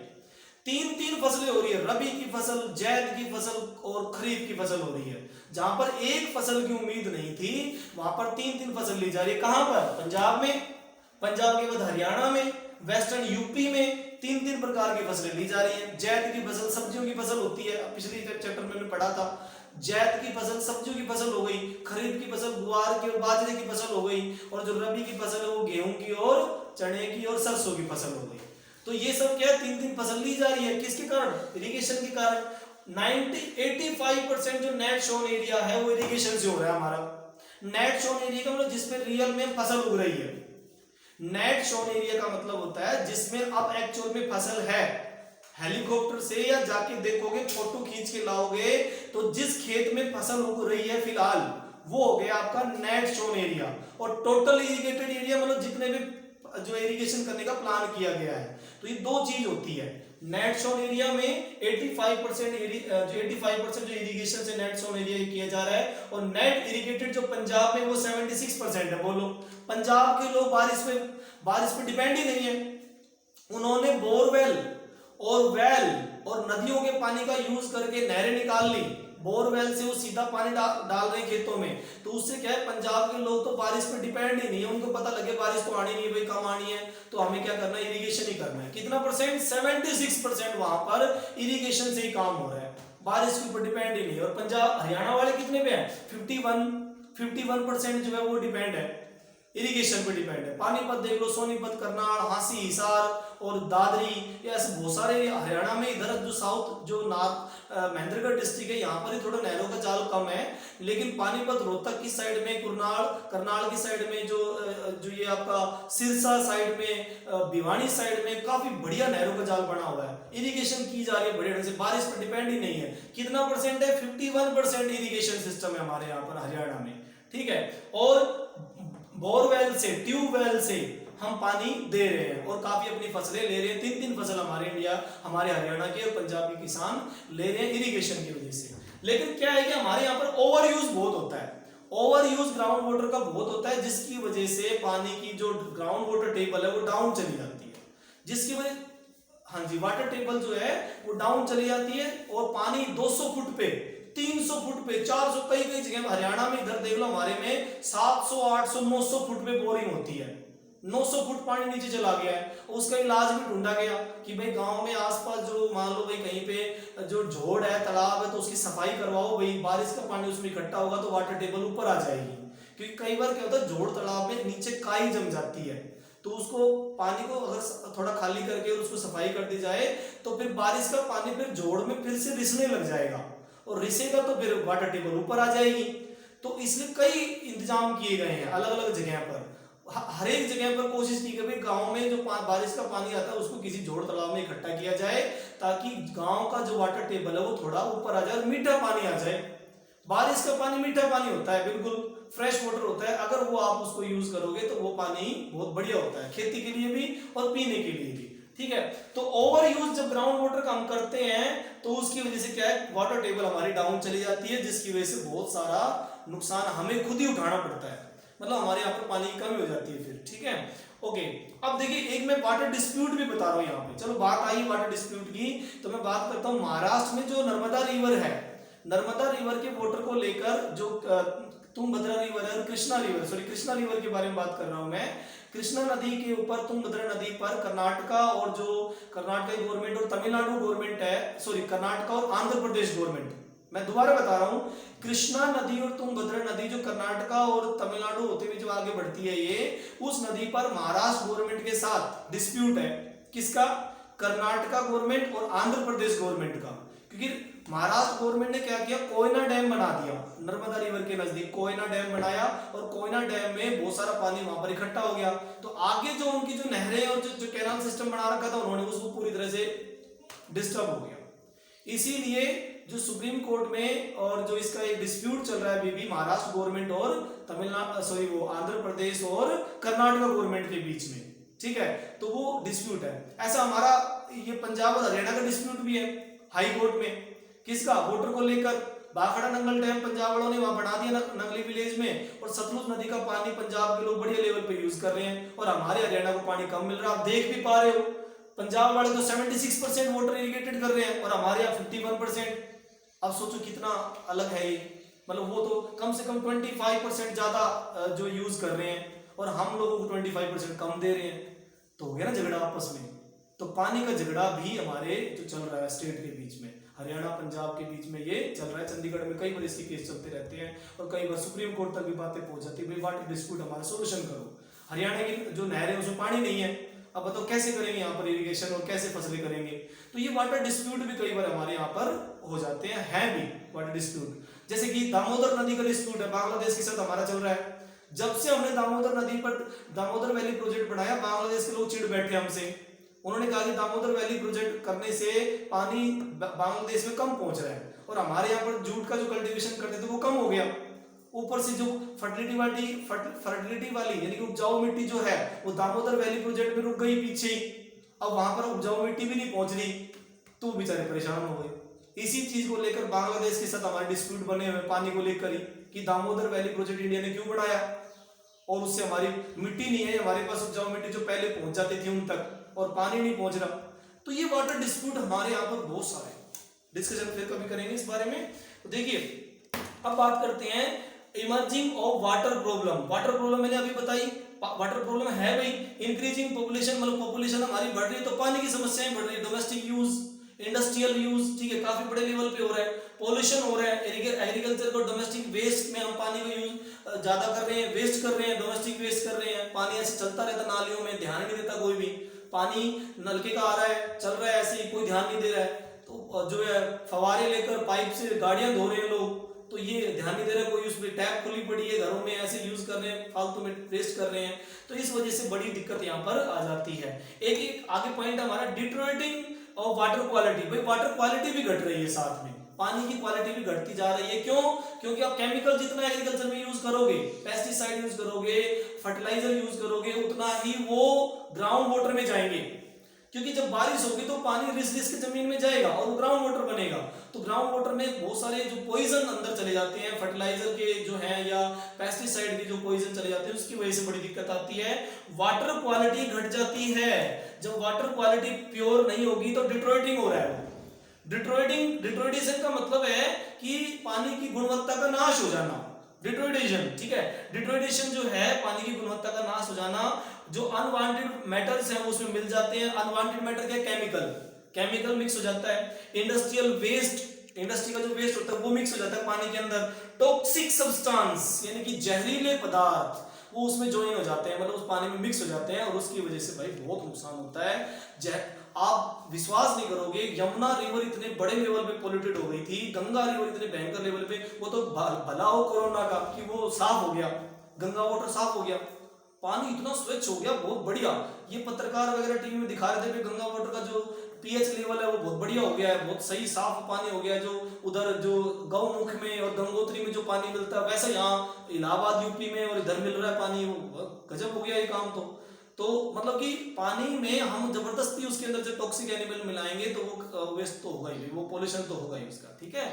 3-3 फसलें हो रही है, रबी की फसल, जैद की फसल और खरीफ की फसल हो रही है। जहां पर एक फसल की उम्मीद नहीं थी वहां पर 3-3 फसल ली जा रही है। कहां पर? पंजाब में, पंजाब के बाद हरियाणा में, वेस्टर्न यूपी में 3-3 प्रकार की फसलें ली जा रही है। जैद की फसल सब्जियों की फसल होती है, पिछले चैप्टर में पढ़ा था, जैद की फसल सब्जियों की फसल हो गई, खरीफ की फसल गुआर की और बाजरे की फसल हो गई, और जो रबी की फसल है वो गेहूं की और चने की और सरसों की फसल हो गई। तो ये सब क्या है, 3-3 फसल ली जा रही है, किसके कारण? इरिगेशन के कारण। 85% जो नेट शोन एरिया है वो इरिगेशन से हो रहा है हमारा। नेट शोन एरिया का मतलब जिसपे रियल में फसल उग रही है, नेट शोन एरिया का मतलब होता है जिसमें अब एक्चुअल में फसल है। हेलीकॉप्टर से या जाके देखोगे, फोटो खींच के लाओगे, तो जिस खेत में फसल उग रही है फिलहाल, वो हो गया आपका नेट शोन एरिया। और टोटल इरिगेटेड एरिया मतलब जितने भी जो इरिगेशन करने का प्लान किया गया है। तो ये दो चीज होती है। नेट शोन एरिया में 85% जो इरिगेशन से नेट शोन एरिया किया जा रहा है, और नेट इरिगेटेड जो पंजाब में वो 76% है। बोलो, पंजाब के लोग बारिश पे डिपेंड ही नहीं है। उन्होंने बोरवेल और वेल और नदियों के पानी का यूज करके नहरें निकाल ली। बोरवेल से वो सीधा पानी डाल रहे खेतों में। तो उससे क्या है, पंजाब के लोग तो बारिश पे डिपेंड ही नहीं है। उनको पता लगे बारिश तो आनी नहीं है भाई, कम आनी है, तो हमें क्या करना है, इरिगेशन ही करना है। कितना परसेंट? 76% वहां पर इरिगेशन से ही काम हो रहा है, बारिश के ऊपर डिपेंड ही नहीं है। और पंजाब हरियाणा वाले कितने पे है? 51% जो है वो डिपेंड है, इरिगेशन पे डिपेंड है। पानीपत देख लो, सोनीपत, करनाल, हांसी, हिसार और दादरी, ये ऐसे बहुत सारे हरियाणा में। इधर जो साउथ जो महेंद्रगढ़ डिस्ट्रिक्ट है, यहाँ पर ही थोड़ा नहरों का जाल कम है। लेकिन पानीपत, रोहतक की साइड में, करनाल की साइड में, जो ये आपका सिरसा साइड में, भिवानी साइड में काफी बढ़िया नहरों का जाल बना हुआ है। इरिगेशन की जा रही है बढ़िया ढंग से, बारिश पर डिपेंड ही नहीं है। कितना परसेंट है? 51% इरिगेशन सिस्टम है हमारे यहाँ पर हरियाणा में, ठीक है। और बोरवेल से, ट्यूबवेल से हम पानी दे रहे हैं और काफी अपनी फसलें ले रहे हैं। 3 फसल हमारे हरियाणा के और पंजाब के किसान ले रहे हैं इरिगेशन की वजह से। लेकिन क्या है कि हमारे यहाँ पर ओवर यूज बहुत होता है। ओवर यूज ग्राउंड वाटर का बहुत होता है, जिसकी वजह से पानी की जो ग्राउंड वाटर टेबल है वो डाउन चली जाती है। जिसकी वजह, हाँ जी, वाटर टेबल जो है वो डाउन चली जाती है और पानी 200 फुट पे, 300 फुट पे, 400, कई जगह हरियाणा में इधर देख लो, हमारे में 700, 800, 900 फुट पे बोरिंग होती है। 900 फुट पानी नीचे चला गया है। उसका इलाज भी ढूंढा गया कि भाई गांव में आसपास जो मान लो भाई कहीं पे जो झोड़ है, तालाब है, तो उसकी सफाई करवाओ भाई, बारिश का पानी उसमें इकट्ठा होगा तो वाटर टेबल ऊपर आ जाएगी। क्योंकि कई बार क्या होता है, झोड़ तालाब में नीचे काई जम जाती है, तो उसको पानी को अगर थोड़ा खाली करके उसको सफाई कर दी जाए तो फिर बारिश का पानी फिर जोड़ में फिर से रिसने लग जाएगा, और रिसेगा तो फिर वाटर टेबल ऊपर आ जाएगी। तो इसलिए कई इंतजाम किए गए हैं अलग अलग जगह पर। हर एक जगह पर कोशिश की गई गांव में जो बारिश का पानी आता है उसको किसी जोड़ तालाब में इकट्ठा किया जाए, ताकि गांव का जो वाटर टेबल है वो थोड़ा ऊपर आ जाए और मीठा पानी आ जाए। बारिश का पानी मीठा पानी होता है, बिल्कुल फ्रेश वाटर होता है। अगर वो आप उसको यूज करोगे तो वो पानी बहुत बढ़िया होता है, खेती के लिए भी और पीने के लिए भी, ठीक है। तो ओवर यूज जब ग्राउंड वाटर का हम करते हैं तो उसकी वजह से क्या है, वाटर टेबल हमारी डाउन चली जाती है, जिसकी वजह से बहुत सारा नुकसान हमें खुद ही उठाना पड़ता है। मतलब हमारे यहाँ पर पानी की कमी हो जाती है फिर, ठीक है। ओके, अब देखिए एक मैं वाटर डिस्प्यूट भी बता रहा हूँ यहाँ पे। चलो बात आई वाटर डिस्प्यूट की, तो मैं बात करता हूँ महाराष्ट्र में जो नर्मदा रिवर है, नर्मदा रिवर के वाटर को लेकर जो तुंगभद्रा रिवर है, कृष्णा रिवर के बारे में बात कर रहा हूं मैं। कृष्णा नदी के ऊपर, तुंगभद्रा नदी पर कर्नाटका और जो कर्नाटका गवर्नमेंट और तमिलनाडु गवर्नमेंट है, कर्नाटका और आंध्र प्रदेश गवर्नमेंट, मैं दोबारा बता रहा हूं, कृष्णा नदी और तुंगभद्रा नदी जो कर्नाटका और तमिलनाडु होते हुए जो आगे बढ़ती है, ये उस नदी पर महाराष्ट्र गवर्नमेंट के साथ डिस्प्यूट है। किसका? कर्नाटका गवर्नमेंट और आंध्र प्रदेश गवर्नमेंट का। क्योंकि महाराष्ट्र गवर्नमेंट ने क्या किया, कोयना डैम बना दिया नर्मदा रिवर के नजदीक, कोयना डैम बनाया और कोयना डैम में बहुत सारा पानी वहां पर इकट्ठा हो गया। तो आगे जो उनकी जो नहरें और जो कैनाल सिस्टम बना रखा था उन्होंने उसको पूरी तरह से डिस्टर्ब हो गया। इसीलिए जो सुप्रीम कोर्ट में और जो इसका एक डिस्प्यूट चल रहा है अभी भी महाराष्ट्र गवर्नमेंट और तमिलनाडु आंध्र प्रदेश और कर्नाटका गवर्नमेंट के बीच में, ठीक है। तो वो डिस्प्यूट है। ऐसा हमारा ये पंजाब और हरियाणा का डिस्प्यूट भी है हाई कोर्ट में। किसका? वाटर को लेकर। भाखड़ा नंगल डैम पंजाब वालों ने वहां बना दिया नंगली विलेज में, और सतलुज नदी का पानी पंजाब के लोग बढ़िया लेवल पे यूज कर रहे हैं और हमारे हरियाणा को पानी कम मिल रहा है। आप देख भी पा रहे हो, पंजाब वाले तो 76% वाटर इरिगेटेड कर रहे हैं और हमारे यहाँ 51%। अब सोचो कितना अलग है ये, मतलब वो तो कम से कम 25% ज्यादा जो यूज कर रहे हैं और हम लोगों को 25% कम दे रहे हैं। तो हो गया ना झगड़ा आपस में। तो पानी का झगड़ा भी हमारे जो चल रहा है स्टेट के बीच में, हरियाणा पंजाब के बीच में ये चल रहा है। चंडीगढ़ में कई बार इसके केस चलते रहते हैं और कई बार सुप्रीम कोर्ट तक भी बातें पहुंच जाती है, भाई वाटर डिस्प्यूट हमारा सोल्यूशन करो। हरियाणा की जो नहरें उसमें पानी नहीं है, अब बताओ कैसे करेंगे यहाँ पर इरिगेशन और कैसे फसलें करेंगे। तो ये वाटर डिस्प्यूट भी कई बार हमारे यहाँ पर हो जाते हैं भी वाटर डिस्प्यूट। जैसे कि दामोदर नदी का डिस्प्यूट है, बांग्लादेश के साथ हमारा चल रहा है। जब से हमने दामोदर नदी पर दामोदर वैली प्रोजेक्ट बनाया, बांग्लादेश के लोग चिढ़ बैठे हमसे। उन्होंने कहा कि दामोदर वैली प्रोजेक्ट करने से पानी बांग्लादेश में कम पहुंच रहा है, और हमारे यहाँ पर जूट का जो कल्टीवेशन करते थे वो कम हो गया। ऊपर से जो फर्टिलिटी वाली यानी कि उपजाऊ मिट्टी जो है वो दामोदर वैली प्रोजेक्ट में रुक गई पीछे ही। अब वहां पर उपजाऊ मिट्टी भी नहीं पहुंच रही, तो बेचारे परेशान हो गए। इसी चीज को लेकर बांग्लादेश के साथ हमारे डिस्प्यूट बने हुए पानी को लेकर ही, कि दामोदर वैली प्रोजेक्ट इंडिया ने क्यों बनाया, और उससे हमारी मिट्टी नहीं है, हमारे पास उपजाऊ मिट्टी जो पहले पहुंच जाती थी उन तक, और पानी नहीं पहुंच रहा। तो ये वाटर डिस्प्यूट हमारे यहाँ पर बहुत सारे, डिस्कशन फिर कभी करेंगे इस बारे में। तो देखिए अब बात करते हैं emerging of water problem. Water problem मैंने अभी बताई, वाटर प्रॉब्लम है भाई, इंक्रीजिंग पॉपुलेशन, मतलब पॉपुलेशन हमारी बढ़ रही है तो पानी की समस्याएं बढ़ रही है, डोमेस्टिक यूज, इंडस्ट्रियल यूज, ठीक है, काफी बड़े लेवल पे हो रहा है, पॉल्यूशन हो रहा है, एग्रीकल्चर को डोमेस्टिक वेस्ट में हम पानी का यूज ज्यादा कर रहे हैं, वेस्ट कर रहे हैं, डोमेस्टिक वेस्ट कर रहे हैं, पानी ऐसे चलता रहता नालियों में, ध्यान नहीं देता कोई भी, पानी नलके का आ रहा है चल रहा है ऐसे ही, कोई ध्यान नहीं दे रहा है, तो जो है फवारे लेकर पाइप से गाड़ियां धो रहे हैं लोग, तो ये ध्यान नहीं दे रहा कोई, उसमें टैप खुली पड़ी है घरों में, ऐसे यूज कर रहे हैं, फालतू में वेस्ट कर रहे हैं, तो इस वजह से बड़ी दिक्कत यहाँ पर आ जाती है। एक आगे पॉइंट हमारा डिटोरेटिंग ऑफ वाटर क्वालिटी। भाई वाटर क्वालिटी भी घट रही है, साथ में पानी की क्वालिटी भी घटती जा रही है। क्यों? क्योंकि आप केमिकल जितना एग्रीकल्चर में यूज करोगे, पेस्टिसाइड यूज करोगे, फर्टिलाइजर यूज करोगे, उतना ही वो ग्राउंड वाटर में जाएंगे, क्योंकि जब बारिश होगी तो पानी रिस रिस के जमीन में जाएगा और वो ग्राउंड वाटर बनेगा, तो ग्राउंड वाटर में बहुत सारे जो पॉइजन अंदर चले जाते हैं, फर्टिलाइजर के जो है या पेस्टिसाइड के जो पॉइजन चले जाते हैं, उसकी वजह से बड़ी दिक्कत आती है, वाटर क्वालिटी घट जाती है। जब वाटर क्वालिटी प्योर नहीं होगी तो डिटोरेटिंग हो रहा है। डिटोरेटेशन का मतलब है कि पानी की गुणवत्ता का नाश हो जाना, डिटोरेटेशन, ठीक है। डिटोरेटेशन जो है पानी की गुणवत्ता का नाश हो जाना, जो अनवांटेड मेटल्स हैं वो उसमें मिल जाते हैं। अनवांटेड मेटल क्या? केमिकल मिक्स हो जाता है। इंडस्ट्रियल वेस्ट, इंडस्ट्री का जो वेस्ट होता है वो मिक्स हो जाता है पानी के अंदर। टॉक्सिक सब्सटेंस यानी कि जहरीले पदार्थ वो उसमें ज्वाइन हो जाते हैं, मतलब उस पानी में मिक्स हो जाते हैं, और उसकी वजह से भाई बहुत नुकसान होता है। आप विश्वास नहीं करोगे, यमुना रिवर इतने बड़े लेवल पे पोल्यूटेड हो गई थी, गंगा रिवर इतने भयंकर लेवल पे, वो तो भला हो कोरोना का कि वो साफ हो गया, गंगा वाटर साफ हो गया, पानी इतना स्वच्छ हो गया, बहुत बढ़िया। ये पत्रकार वगैरह टीवी में दिखा रहे थे कि गंगा वाटर का जो पीएच लेवल है वो बहुत बढ़िया हो गया है, बहुत सही साफ पानी हो गया, जो उधर जो गौमुख में और गंगोत्री में जो पानी मिलता है वैसा यहाँ इलाहाबाद यूपी में और इधर मिल रहा है पानी, वो गजब हो गया ये काम। तो मतलब कि पानी में हम जबरदस्ती उसके अंदर जो टॉक्सिक एनिमल मिलाएंगे तो वो वेस्ट तो होगा ही, वो पॉल्यूशन तो होगा ही उसका, ठीक है।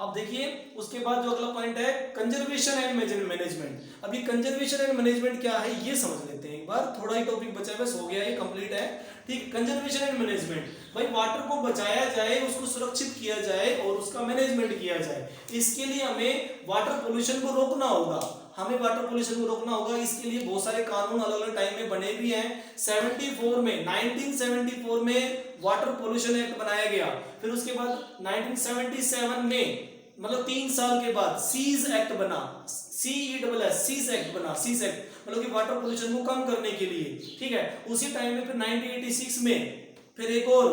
अब देखिए उसके बाद जो अगला पॉइंट है कंजर्वेशन एंड मैनेजमेंट। अभी कंजर्वेशन एंड मैनेजमेंट क्या है ये समझ लेते हैं एक बार, थोड़ा ही टॉपिक बचा है, बस हो गया, ये कंप्लीट है, ठीक। कंजर्वेशन एंड मैनेजमेंट, भाई वाटर को बचाया जाए, उसको सुरक्षित किया जाए और उसका मैनेजमेंट किया जाए। इसके लिए हमें वाटर पोल्यूशन को रोकना होगा, हमें वाटर पोल्यूशन को रोकना होगा। इसके लिए बहुत सारे कानून अलग अलग टाइम में बने भी हैं। 74 में 1974 में वाटर पोल्यूशन एक्ट बनाया गया, फिर उसके बाद 1977 में मतलब 3 साल के बाद सीज एक्ट बना, सीज एक्ट बना, सीज एक्ट मतलब कि वाटर पोल्यूशन को कम करने के लिए, ठीक है। उसी टाइम में फिर 1986 में फिर एक और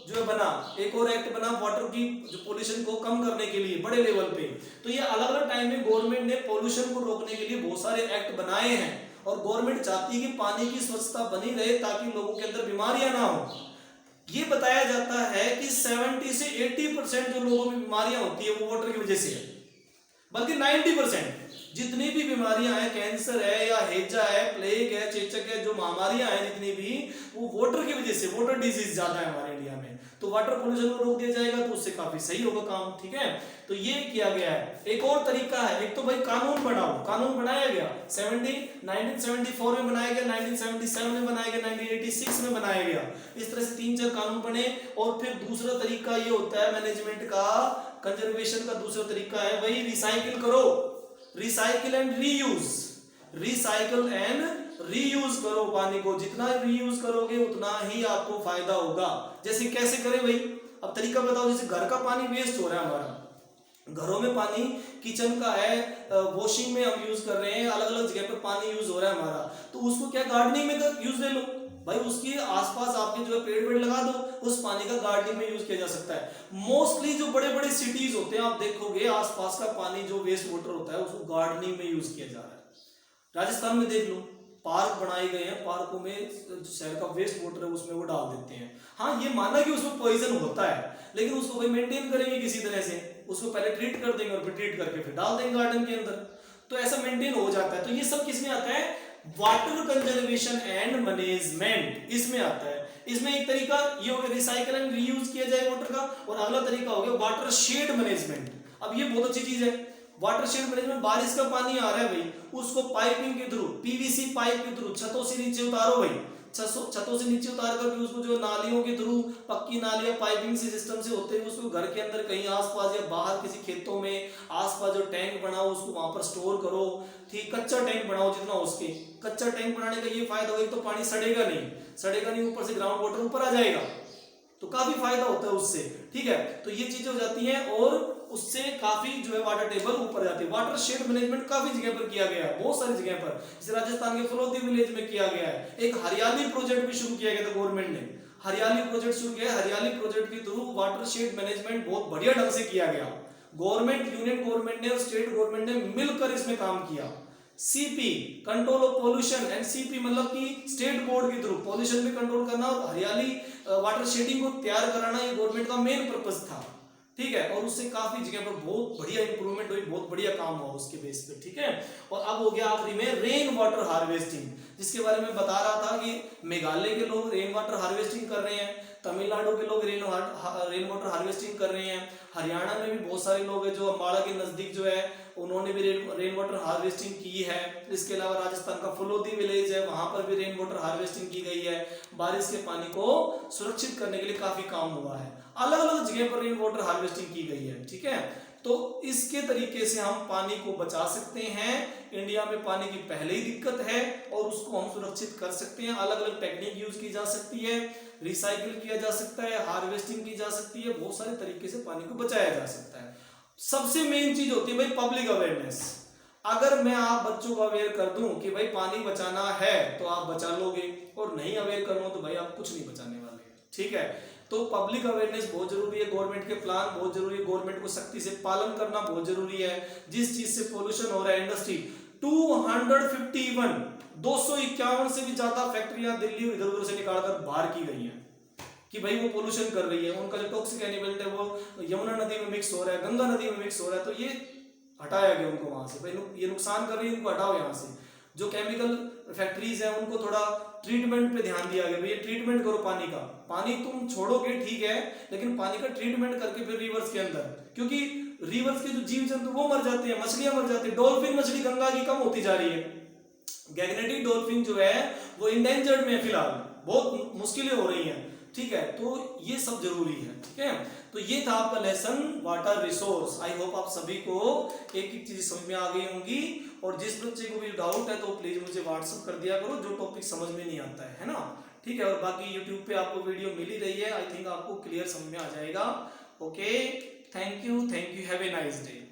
जो बना, एक और एक्ट बना वाटर की जो पोल्यूशन को कम करने के लिए बड़े लेवल पे। तो ये अलग अलग टाइम में गवर्नमेंट ने पोल्यूशन को रोकने के लिए बहुत सारे एक्ट बनाए हैं, और गवर्नमेंट चाहती है कि पानी की स्वच्छता बनी रहे ताकि लोगों के अंदर बीमारियां ना हो। ये बताया जाता है कि 70 से 80% जो लोगों में बीमारियां होती है वो वाटर की वजह से है, बल्कि 90% जितनी भी बीमारियां हैं, कैंसर है या हैजा है, प्लेग है, चेचक है, जो महामारियां हैं जितनी भी, वो वाटर की वजह से, वाटर डिजीज ज्यादा है हमारे इंडिया में। तो वाटर पोल्यूशन को रोक दिया जाएगा तो उससे काफी सही होगा काम, ठीक है। तो ये किया गया है। एक और तरीका है, एक तो भाई कानून बनाओ, कानून बनाया गया 1974 में बनाया गया, 1977 में बनाया गया, 1986 में बनाया गया। इस तरह से 3-4 कानून बने। और फिर दूसरा तरीका ये होता है मैनेजमेंट का, कंजर्वेशन का दूसरा तरीका है वही रिसाइकिल करो, recycle and reuse, recycle and reuse करो पानी को। जितना रीयूज करोगे उतना ही आपको फायदा होगा। जैसे कैसे करें भाई, अब तरीका बताओ। जैसे घर का पानी वेस्ट हो रहा है हमारा, घरों में पानी, किचन का है, वॉशिंग में हम यूज कर रहे हैं, अलग अलग जगह पर पानी यूज हो रहा है हमारा, तो उसको क्या गार्डनिंग में यूज ले लो भाई, उसके आसपास आपके जो है पेड़ वेड़ लगा दो, उस पानी का गार्डनिंग में यूज किया जा सकता है। मोस्टली जो बड़े बड़े सिटीज होते हैं आप देखोगे आसपास का पानी जो वेस्ट वाटर होता है उसको गार्डनिंग में यूज किया जा रहा है, राजस्थान में देख लो, पार्क बनाए गए हैं, पार्कों में शहर का वेस्ट वाटर है उसमें वो डाल देते हैं। हाँ, ये माना कि उसमें पॉइजन होता है, लेकिन उसको भाई मेंटेन करेंगे किसी तरह से, उसको पहले ट्रीट कर देंगे और फिर ट्रीट करके फिर डाल देंगे गार्डन के अंदर, तो ऐसा मेंटेन हो जाता है। तो ये सब किसमें आता है? वाटर कंजर्वेशन एंड मैनेजमेंट, इसमें आता है। इसमें एक तरीका ये हो गया रिसाइकल एंड रीयूज किया जाए वाटर का, और अगला तरीका हो गया वाटर शेड मैनेजमेंट। अब ये बहुत अच्छी चीज है, वाटर शेड मैनेजमेंट। बारिश का पानी आ रहा है भाई, उसको पाइपिंग के थ्रू, पीवीसी पाइप के थ्रू छतों से नीचे उतारो भाई, छतों से नीचे उतार कर उसको जो नालियों के थ्रू, पक्की नालियां पाइपिंग से सिस्टम से होते हैं, उसको घर के अंदर कहीं आसपास या बाहर किसी खेतों में आसपास जो टैंक बनाओ उसको वहां पर स्टोर करो। ठीक, कच्चा टैंक बनाओ जितना हो सके। कच्चा टैंक बनाने का ये फायदा होगा, तो पानी सड़ेगा नहीं, ऊपर से ग्राउंड वाटर ऊपर आ जाएगा, तो काफी फायदा होता है उससे। ठीक है, तो ये चीजें हो जाती हैं और उससे काफी जो है वाटर टेबल ऊपर जाती है। वाटर शेड मैनेजमेंट काफी जगह पर किया गया है, बहुत सारी जगह पर, जैसे राजस्थान के फलोदी विलेज में किया गया है। एक हरियाली प्रोजेक्ट भी शुरू किया गया था, गवर्नमेंट ने हरियाली प्रोजेक्ट शुरू किया है। हरियाली प्रोजेक्ट के थ्रू वाटर शेड मैनेजमेंट बहुत बढ़िया ढंग से किया गया। गवर्नमेंट, यूनियन गवर्नमेंट ने और स्टेट गवर्नमेंट ने मिलकर इसमें काम किया। CP, control of pollution, and CP मतलब कि स्टेट बोर्ड के थ्रू पोल्यूशन में कंट्रोल करना और हरियाली वाटर शेडिंग को तैयार कराना, ये गवर्नमेंट का मेन पर्पस था। ठीक है, और उससे काफी जगह पर बहुत बढ़िया इंप्रूवमेंट हुई, बहुत बढ़िया काम हुआ उसके बेस पे। ठीक है, और अब हो गया आखिरी में रेन वाटर हार्वेस्टिंग, जिसके बारे में बता रहा था कि मेघालय के लोग रेन वाटर हार्वेस्टिंग कर रहे हैं, तमिलनाडु के लोग रेन वाटर हार्वेस्टिंग कर रहे हैं, हरियाणा में भी बहुत सारे लोग हैं जो अम्बाड़ा के नजदीक जो है उन्होंने भी रेन वाटर हार्वेस्टिंग की है। इसके अलावा राजस्थान का फलोदी विलेज है, वहां पर भी रेन वाटर हार्वेस्टिंग की गई है। बारिश के पानी को सुरक्षित करने के लिए काफी काम हुआ है, अलग अलग जगह पर रेन वाटर हार्वेस्टिंग की गई है। ठीक है, तो इसके तरीके से हम पानी को बचा सकते हैं। इंडिया में पानी की पहले ही दिक्कत है और उसको हम सुरक्षित कर सकते हैं। अलग अलग टेक्निक यूज की जा सकती है, रिसाइकिल किया जा सकता है, हार्वेस्टिंग की जा सकती है, बहुत सारे तरीके से पानी को बचाया जा सकता है। सबसे मेन चीज होती है भाई पब्लिक अवेयरनेस। अगर मैं आप बच्चों को अवेयर कर दूं कि भाई पानी बचाना है तो आप बचा लोगे, और नहीं अवेयर करूं तो भाई आप कुछ नहीं बचाने वाले। ठीक है, तो पब्लिक अवेयरनेस बहुत जरूरी है, गवर्नमेंट के प्लान बहुत जरूरी है, गवर्नमेंट को सख्ती से पालन करना बहुत जरूरी है। जिस चीज से पोल्यूशन हो रहा है, इंडस्ट्री 251 से भी ज्यादा फैक्ट्रियां दिल्ली इधर उधर से निकालकर बाहर की गई हैं कि भाई वो पोल्यूशन कर रही है। उनका जो टॉक्सिक एलिमेंट है वो यमुना नदी में मिक्स हो रहा है, गंगा नदी में मिक्स हो रहा है, तो ये हटाया गया उनको वहां से। भाई ये नुकसान कर रही है, इनको हटाओ यहाँ से। जो केमिकल फैक्ट्रीज हैं उनको थोड़ा ट्रीटमेंट पे ध्यान दिया गया, भैया ट्रीटमेंट करो पानी का। पानी तुम छोड़ोगे ठीक है, लेकिन पानी का ट्रीटमेंट करके फिर रिवर्स के अंदर, क्योंकि रिवर्स के जो जीव जंतु वो मर जाते हैं, मछलियां मर जाती है। डॉल्फिन मछली गंगा की कम होती जा रही है, गैगनेटिक डॉल्फिन जो है वो इंडेंजर्ड में है फिलहाल, बहुत मुश्किलें हो रही हैं। ठीक है, तो ये सब जरूरी है। ठीक है, तो ये था आपका lesson water resource. I hope आप सभी को एक एक चीज समझ में आ गई होंगी, और जिस बच्चे को भी डाउट है तो प्लीज मुझे व्हाट्सअप कर दिया करो, जो टॉपिक समझ में नहीं आता है ना। ठीक है, और बाकी यूट्यूब पे आपको वीडियो मिल ही रही है, आई थिंक आपको क्लियर समझ में आ जाएगा। Okay, thank you, have a nice day.